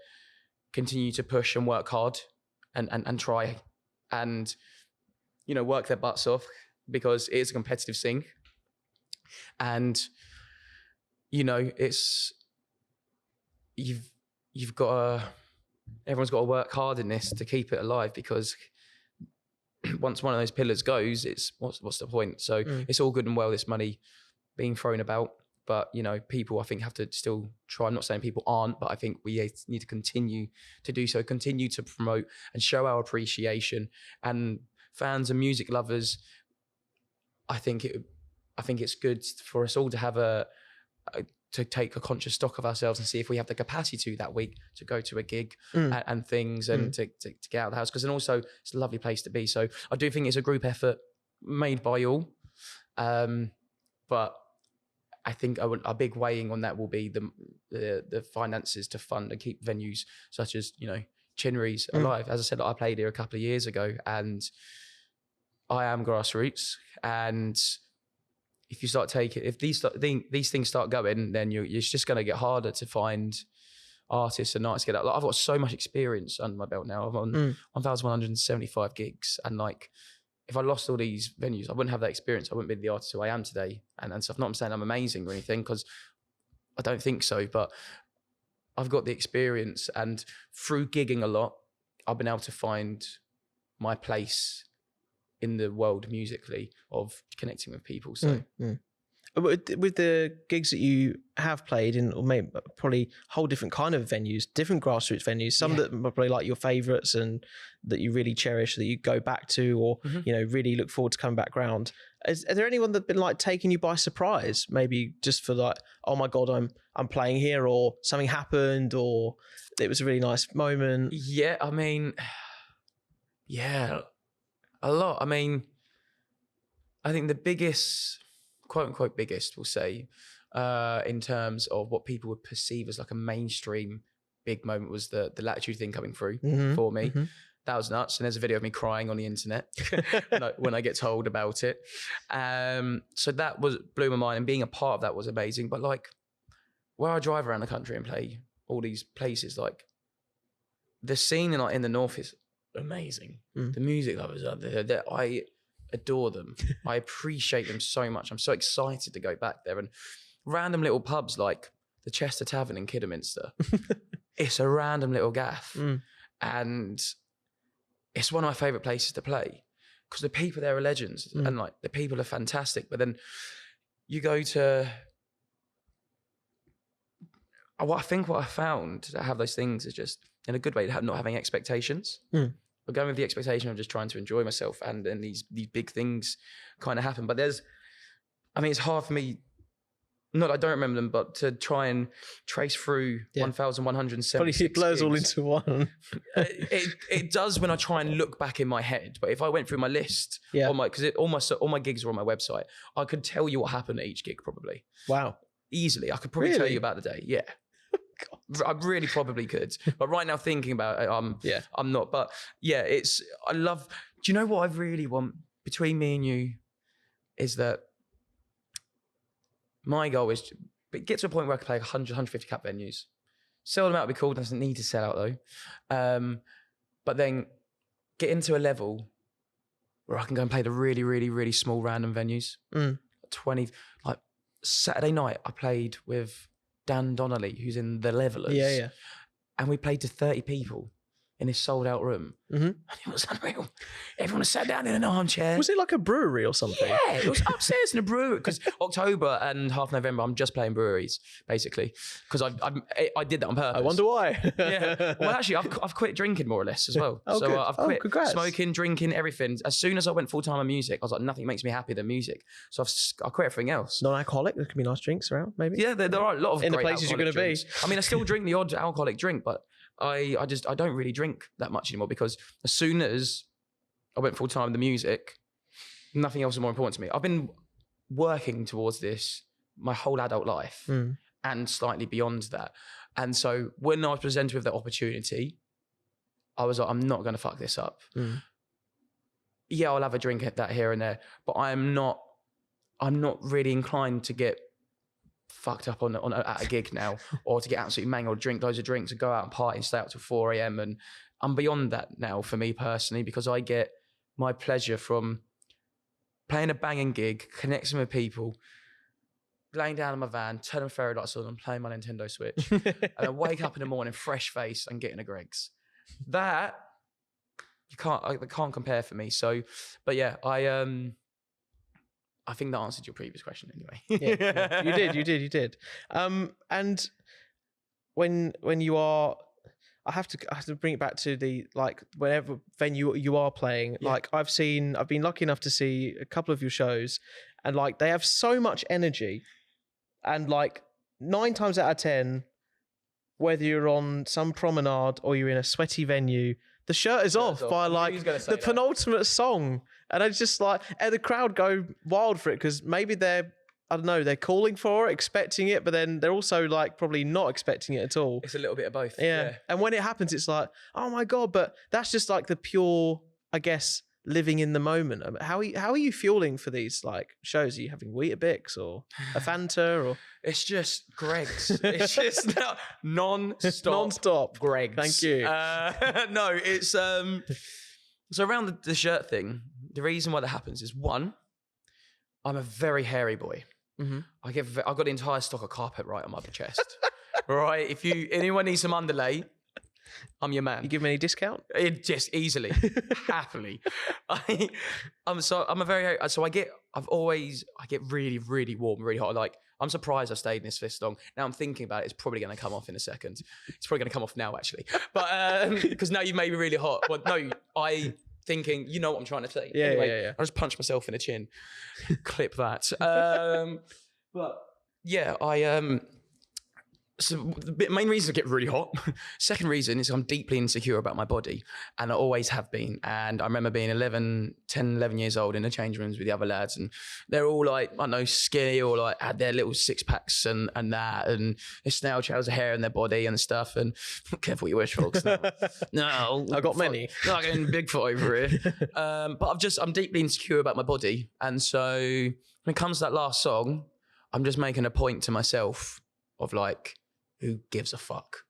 continue to push and work hard and try and, you know, work their butts off, because it is a competitive thing. And, you know, it's, you've got to, everyone's got to work hard in this to keep it alive, because once one of those pillars goes, it's what's the point? So it's all good and well, this money being thrown about, but, you know, people, I think, have to still try. I'm not saying people aren't, but I think we need to continue to do so, continue to promote and show our appreciation. And fans and music lovers, I think it's good for us all to have to take a conscious stock of ourselves and see if we have the capacity to that week to go to a gig and things, and to get out of the house, because then also it's a lovely place to be. So I do think it's a group effort made by all, but I think a big weighing on that will be the finances to fund and keep venues such as, you know, Chinnery's alive. As I said, I played here a couple of years ago, and I am Grassroots, and if you start taking, if these things start going, then you're just going to get harder to find artists and artists get out. Like, I've got so much experience under my belt now. I'm on 1,175 gigs, and like, if I lost all these venues, I wouldn't have that experience. I wouldn't be the artist who I am today and stuff. Not saying I'm amazing or anything, because I don't think so, but I've got the experience, and through gigging a lot, I've been able to find my place in the world musically of connecting with people. So with the gigs that you have played in, or maybe probably whole different kind of venues, different grassroots venues, some that are probably like your favorites and that you really cherish, that you go back to, or you know, really look forward to coming back round. Are there anyone that's been like taking you by surprise, maybe just for like, oh my god, I'm playing here, or something happened, or it was a really nice moment? Yeah, I mean, yeah, a lot. I mean, I think the biggest, quote unquote biggest, we'll say, in terms of what people would perceive as like a mainstream big moment, was the Latitude thing coming through for me. That was nuts. And there's a video of me crying on the internet when I get told about it. So that blew my mind, and being a part of that was amazing. But like, where I drive around the country and play all these places, like the scene in the north is amazing. The music lovers out there, I adore them. I appreciate them so much. I'm so excited to go back there. And random little pubs like the Chester Tavern in Kidderminster, it's a random little gaff. And it's one of my favourite places to play, because the people there are legends, and like the people are fantastic. But then you go to, what I found to have those things is just, in a good way, not having expectations. But going with the expectation of just trying to enjoy myself, and then these big things kind of happen. But it's hard for me, not that I don't remember them, but to try and trace through 1,176 Probably it blurs all into one. it does when I try and look back in my head. But if I went through my list, because all my gigs are on my website, I could tell you what happened at each gig probably. Wow. Easily. I could probably tell you about the day. Yeah. I really probably could. But right now, thinking about it, I'm not. But yeah, do you know what I really want between me and you is that my goal is to get to a point where I can play 100, 150 cap venues. Sell them out would be cool. Doesn't need to sell out though. But then get into a level where I can go and play the really, really, really small random venues. 20, like Saturday night, I played with Dan Donnelly, who's in The Levelers. And we played to 30 people in this sold out room. And it was unreal. Everyone was sat down in an armchair. Was it like a brewery or something? Yeah, it was upstairs in a brewery. Because October and half November, I'm just playing breweries, basically. Because I did that on purpose. I wonder why. Well, actually, I've quit drinking more or less as well. Oh, so good. I've quit congrats. smoking, drinking, everything. As soon as I went full time on music, I was like, nothing makes me happier than music. So I quit everything else. Non-alcoholic? There can be nice drinks around, maybe? Yeah, there are a lot of in the great places you're going to be. I mean, I still drink the odd alcoholic drink, but I don't really drink that much anymore, because as soon as I went full time with the music, nothing else is more important to me. I've been working towards this my whole adult life and slightly beyond that. And so when I was presented with that opportunity, I was like, I'm not going to fuck this up. Yeah, I'll have a drink at that here and there, but I'm not really inclined to get fucked up at a gig now, or to get absolutely mangled, drink loads of drinks and go out and party and stay out till 4 a.m. And I'm beyond that now for me personally, because I get my pleasure from playing a banging gig, connecting with people, laying down in my van, turning fairy lights on and playing my Nintendo Switch, and I wake up in the morning fresh face and getting a Greg's. That I can't compare for me. So, but yeah, I think that answered your previous question anyway. Yeah, you did. And when you are, I have to bring it back to the, like, whenever venue you are playing, like I've been lucky enough to see a couple of your shows, and like they have so much energy, and like 9 times out of 10, whether you're on some promenade or you're in a sweaty venue, the shirt is off by like the penultimate song. And it's just like, and the crowd go wild for it, because maybe they're calling for it, expecting it, but then they're also like probably not expecting it at all. It's a little bit of both. Yeah. And when it happens, it's like, oh my God, but that's just like the pure, I guess, living in the moment. How are you fueling for these like shows? Are you having Weetabix or a Fanta or? It's just Greg's. It's just non-stop Greg's. Thank you. No, it's so around the shirt thing. The reason why that happens is, one, I'm a very hairy boy. Mm-hmm. I've got the entire stock of carpet right on my chest. Right? If anyone needs some underlay, I'm your man. You give me any discount? It just easily, happily. I get really, really warm, really hot. Like, I'm surprised I stayed in this for this long. Now I'm thinking about it. It's probably going to come off in a second. It's probably going to come off now, actually. But because now you've made me really hot. Well, no, thinking, you know what I'm trying to say. Yeah, anyway, yeah. I just punched myself in the chin. Clip that. But yeah, so the main reason I get really hot. Second reason is I'm deeply insecure about my body, and I always have been. And I remember being 11 years old in the change rooms with the other lads, and they're all like, I don't know, skinny, or like had their little six packs and that, and their snail trails of hair in their body and stuff. And careful what you wish, folks. No, I got many. Not getting Bigfoot over here. But I'm deeply insecure about my body, and so when it comes to that last song, I'm just making a point to myself of like, who gives a fuck?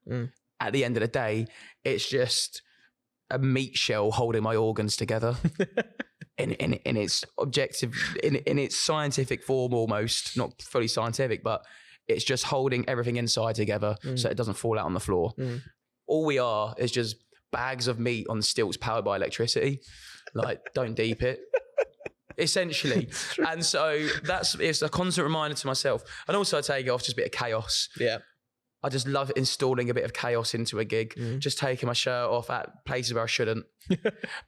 At the end of the day, it's just a meat shell holding my organs together in its objective, in its scientific form, almost not fully scientific, but it's just holding everything inside together so it doesn't fall out on the floor. All we are is just bags of meat on stilts powered by electricity. Like, don't deep it. Essentially. And so it's a constant reminder to myself. And also I take it off just a bit of chaos. Yeah. I just love installing a bit of chaos into a gig, just taking my shirt off at places where I shouldn't.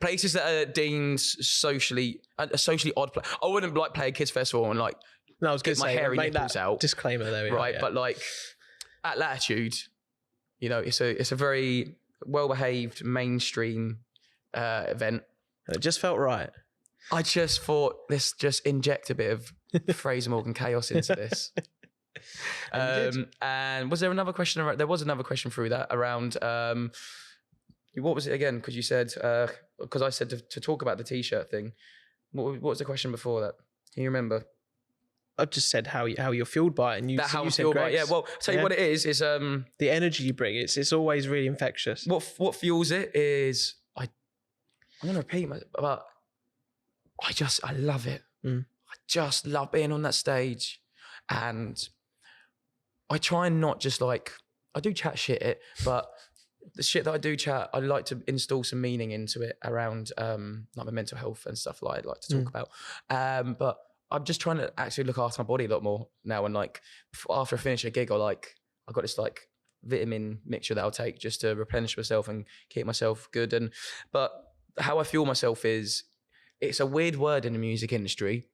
Places that are deemed socially odd. I wouldn't like play a kids festival and like no, I was get my hairy nipples out. Disclaimer there, right? Yeah. But like at Latitude, you know, it's a very well-behaved mainstream event. It just felt right. I just thought, let's just inject a bit of Fraser Morgan chaos into this. And was there another question? There was another question through that around, what was it again? Because you said, because I said to talk about the t-shirt thing. What was the question before that? Can you remember? I just said how you're fueled by it, and you how you I said feel about it. Greg's. Yeah, well, tell you what it is the energy you bring. It's always really infectious. What fuels it is I'm going to repeat myself, but I love it. I just love being on that stage, and I try and not just like, I do chat shit, but the shit that I do chat, I like to install some meaning into it around like my mental health and stuff like I'd like to talk about. But I'm just trying to actually look after my body a lot more now. And like after I finish a gig, I got this like vitamin mixture that I'll take just to replenish myself and keep myself good. But how I fuel myself is, it's a weird word in the music industry,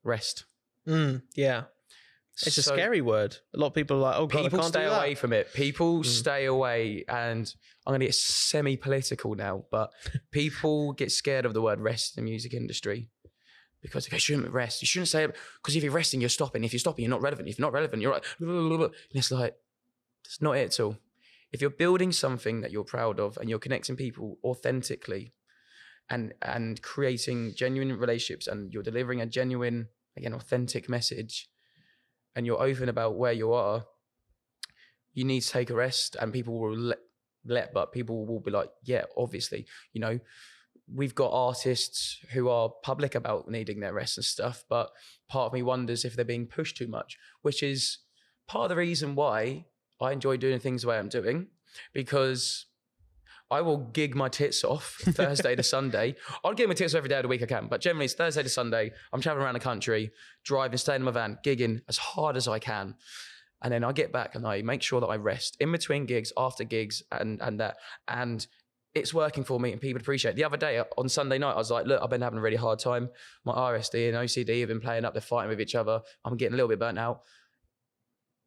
rest. Yeah. It's a scary word. A lot of people are like, oh God, people I can't stay do that. away from it. People stay away, and I'm going to get semi-political now, but people get scared of the word rest in the music industry because they shouldn't rest. You shouldn't say it because if you're resting, you're stopping. If you're stopping, you're not relevant. If you're not relevant, you're right. And it's like, that's not it at all. If you're building something that you're proud of and you're connecting people authentically and creating genuine relationships, and you're delivering a genuine, again, authentic message, and you're open about where you are, you need to take a rest, and people will but people will be like, yeah, obviously, you know, we've got artists who are public about needing their rest and stuff, but part of me wonders if they're being pushed too much, which is part of the reason why I enjoy doing things the way I'm doing, because I will gig my tits off Thursday to Sunday. I'll gig my tits off every day of the week I can, but generally it's Thursday to Sunday. I'm traveling around the country, driving, staying in my van, gigging as hard as I can. And then I get back and I make sure that I rest in between gigs, after gigs, and that. And it's working for me, and people appreciate it. The other day on Sunday night, I was like, look, I've been having a really hard time. My RSD and OCD have been playing up. They're fighting with each other. I'm getting a little bit burnt out.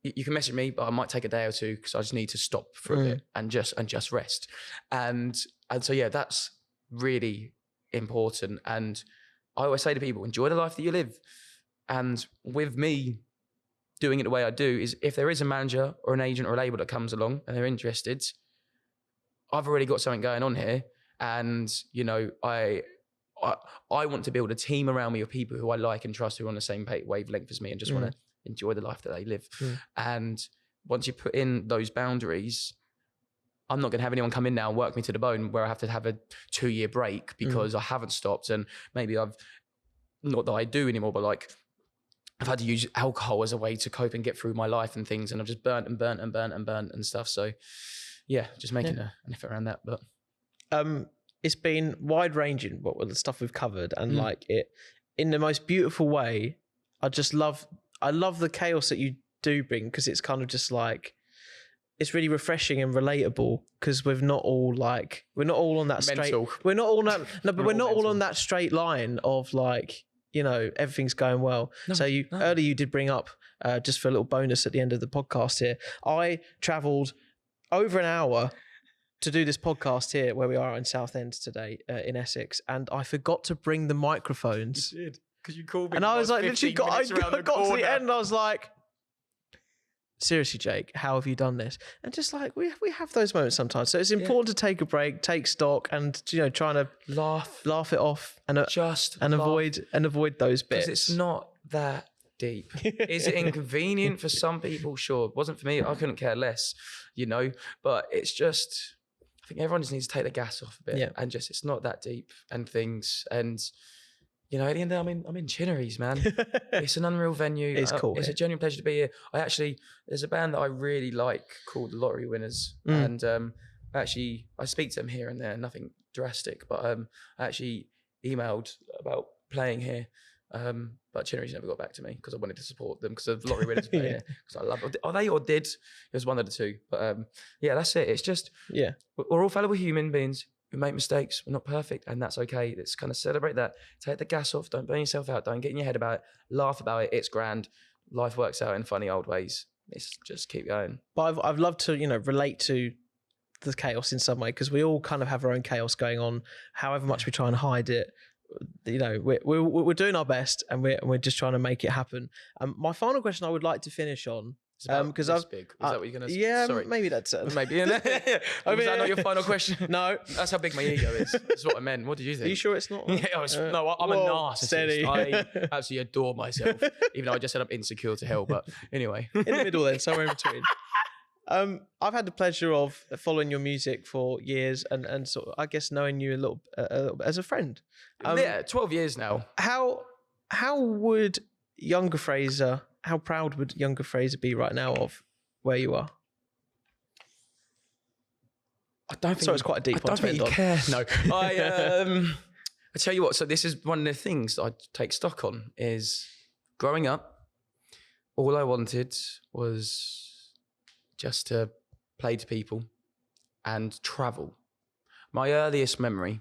You can message me, but I might take a day or two because I just need to stop for a bit and just rest. And so, yeah, that's really important. And I always say to people, enjoy the life that you live. And with me doing it the way I do is, if there is a manager or an agent or a label that comes along and they're interested, I've already got something going on here. And, you know, I want to build a team around me of people who I like and trust, who are on the same wavelength as me and just want to enjoy the life that they live. And once you put in those boundaries, I'm not going to have anyone come in now and work me to the bone where I have to have a 2-year break because I haven't stopped. And maybe not that I do anymore, but like I've had to use alcohol as a way to cope and get through my life and things. And I've just burnt and stuff. So yeah, just making an effort around that. But it's been wide ranging, what with the stuff we've covered, and like it in the most beautiful way. I love the chaos that you do bring, because it's kind of just like, it's really refreshing and relatable, because we're not all on that mental. We're not all on that straight line of like, you know, everything's going well. Earlier you did bring up, just for a little bonus at the end of the podcast here, I travelled over an hour to do this podcast here where we are in Southend today, in Essex, and I forgot to bring the microphones. You did, because you called me. And I was like, literally I got to the end, and I was like, seriously, Jake, how have you done this? And just like, we have those moments sometimes. So it's important to take a break, take stock, and, you know, trying to laugh it off and avoid those bits. Because it's not that deep. Is it inconvenient for some people? Sure. It wasn't for me. I couldn't care less, you know, but it's just, I think everyone just needs to take the gas off a bit and just, it's not that deep and things. And, you know, at the end of the day, I'm in Chinnery's, man. It's an unreal venue. It's cool. It's a genuine pleasure to be here. There's a band that I really like called the Lottery Winners. And I speak to them here and there, nothing drastic, but I actually emailed about playing here. But Chinnery's never got back to me because I wanted to support them because of Lottery Winners playing here. Because I love it. Are they or did? It was one of the two. But yeah, that's it. It's just, we're all fallible human beings. We make mistakes. We're not perfect, and that's okay. Let's kind of celebrate that. Take the gas off. Don't burn yourself out. Don't get in your head about it. Laugh about it. It's grand. Life works out in funny old ways. It's just keep going. But I've loved to, you know, relate to the chaos in some way, because we all kind of have our own chaos going on. However much we try and hide it, you know, we're doing our best, and we're just trying to make it happen. My final question I would like to finish on. Because Is that what you're going to say? Yeah, sorry. maybe that's it. Maybe. Was that not your final question? No. That's how big my ego is. That's what I meant. What did you think? Are you sure it's not? I'm a narcissist. Steady. I absolutely adore myself, even though I just said I'm insecure to hell. But anyway. In the middle then, somewhere in between. I've had the pleasure of following your music for years and sort of, I guess, knowing you a little as a friend. 12 years now. How would younger Fraser... How proud would younger Fraser be right now of where you are? I don't think. Sorry, it's quite a deep one to end on. Care. No, I tell you what. So this is one of the things that I take stock on. Is growing up, all I wanted was just to play to people and travel. My earliest memory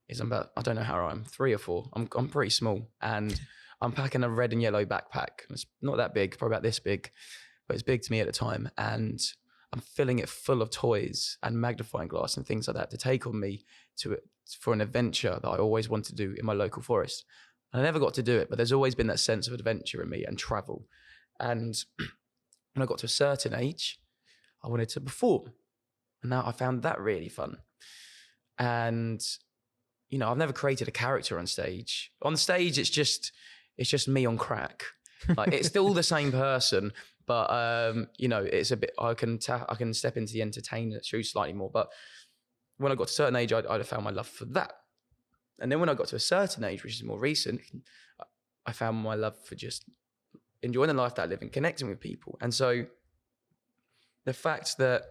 is I don't know how I'm 3 or 4. I'm pretty small, and I'm packing a red and yellow backpack. It's not that big, probably about this big, but it's big to me at the time. And I'm filling it full of toys and magnifying glass and things like that to take on me for an adventure that I always wanted to do in my local forest. And I never got to do it, but there's always been that sense of adventure in me and travel. And when I got to a certain age, I wanted to perform. And now I found that really fun. And, you know, I've never created a character on stage. On stage, it's just me on crack. Like, it's still the same person, but you know, it's a bit. I can step into the entertainment shoes slightly more. But when I got to a certain age, I'd found my love for that. And then when I got to a certain age, which is more recent, I found my love for just enjoying the life that I live and connecting with people. And so the fact that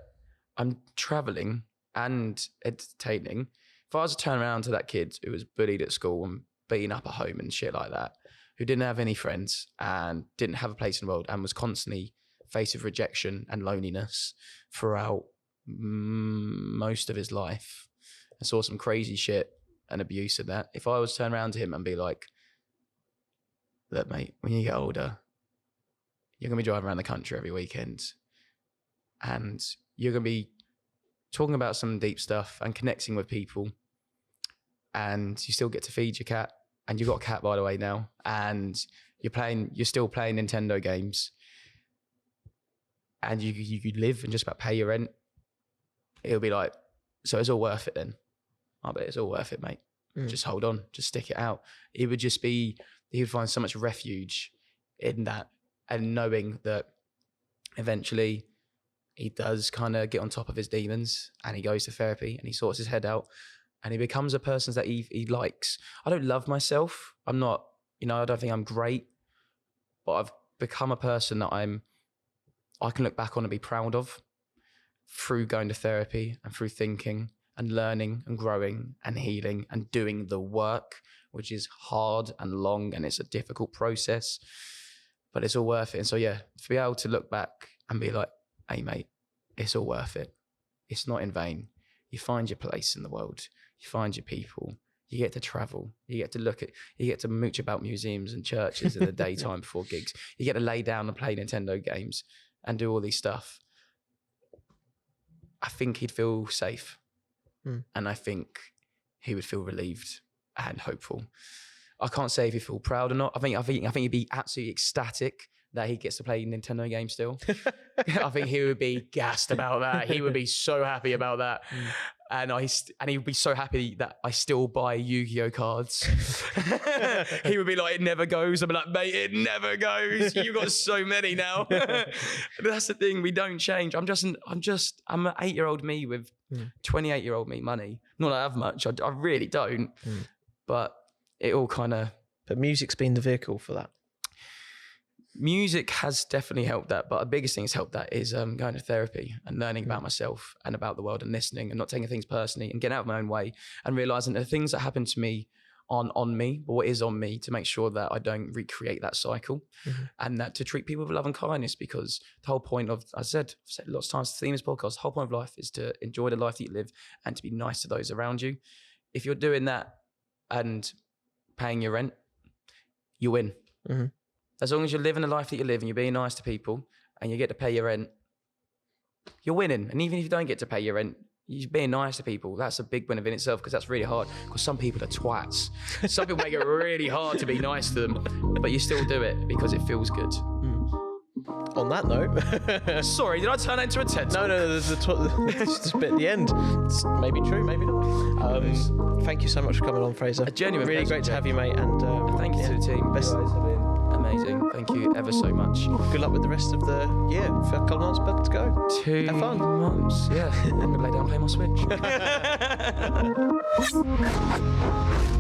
I'm traveling and entertaining, if I was to turn around to that kid who was bullied at school and beaten up at home and shit like that, who didn't have any friends and didn't have a place in the world and was constantly faced with rejection and loneliness throughout most of his life, and saw some crazy shit and abuse and that, if I was to turn around to him and be like, look, mate, when you get older, you're going to be driving around the country every weekend and you're going to be talking about some deep stuff and connecting with people, and you still get to feed your cat. And you've got a cat, by the way, now, and you're still playing Nintendo games, and you live and just about pay your rent. It'll be like, so it's all worth it then. I bet it's all worth it, mate. just hold on, just stick it out. He would find so much refuge in that, and knowing that eventually he does kind of get on top of his demons and he goes to therapy and he sorts his head out and he becomes a person that he likes. I don't love myself. I'm not, I don't think I'm great, but I've become a person that I can look back on and be proud of through going to therapy and through thinking and learning and growing and healing and doing the work, which is hard and long and it's a difficult process, but it's all worth it. And so, yeah, to be able to look back and be like, hey, mate, it's all worth it. It's not in vain. You find your place in the world. You find your people. You get to travel. You get to mooch about museums and churches in the daytime before gigs. You get to lay down and play Nintendo games and do all these stuff. I think he'd feel safe. And I think he would feel relieved and hopeful. I can't say if he'd feel proud or not. I think he'd be absolutely ecstatic that he gets to play Nintendo games still. I think he would be gassed about that. He would be so happy about that. And he would be so happy that I still buy Yu-Gi-Oh cards. He would be like, it never goes. I'd be like, mate, it never goes. You've got so many now. That's the thing. We don't change. I'm an 8-year-old me with 28-year-old me money. Not that I have much. I really don't. But it all kind of... But music's been the vehicle for that. Music has definitely helped that, but the biggest thing that's helped that is going to therapy and learning about myself and about the world and listening and not taking things personally and getting out of my own way and realising that the things that happen to me aren't on me, but what is on me, to make sure that I don't recreate that cycle and that to treat people with love and kindness, because the whole point of, I've said lots of times, the theme of this podcast, the whole point of life is to enjoy the life that you live and to be nice to those around you. If you're doing that and paying your rent, you win. As long as you're living the life that you live and you're being nice to people and you get to pay your rent, you're winning. And even if you don't get to pay your rent, you're being nice to people. That's a big win in itself, because that's really hard. Because some people are twats. Some people make it really hard to be nice to them, but you still do it because it feels good. On that note... Sorry, did I turn that into a TED talk? No, there's just a bit at the end. It's maybe true, maybe not. Thank you so much for coming on, Fraser. A genuine really pleasure, great to have you, mate. And thank you to the team. Best. You guys have been amazing. Thank you ever so much. Good luck with the rest of the year. For a couple of months, but to go. 2 Have fun. months. Yeah. I'm going to lay down and play my Switch.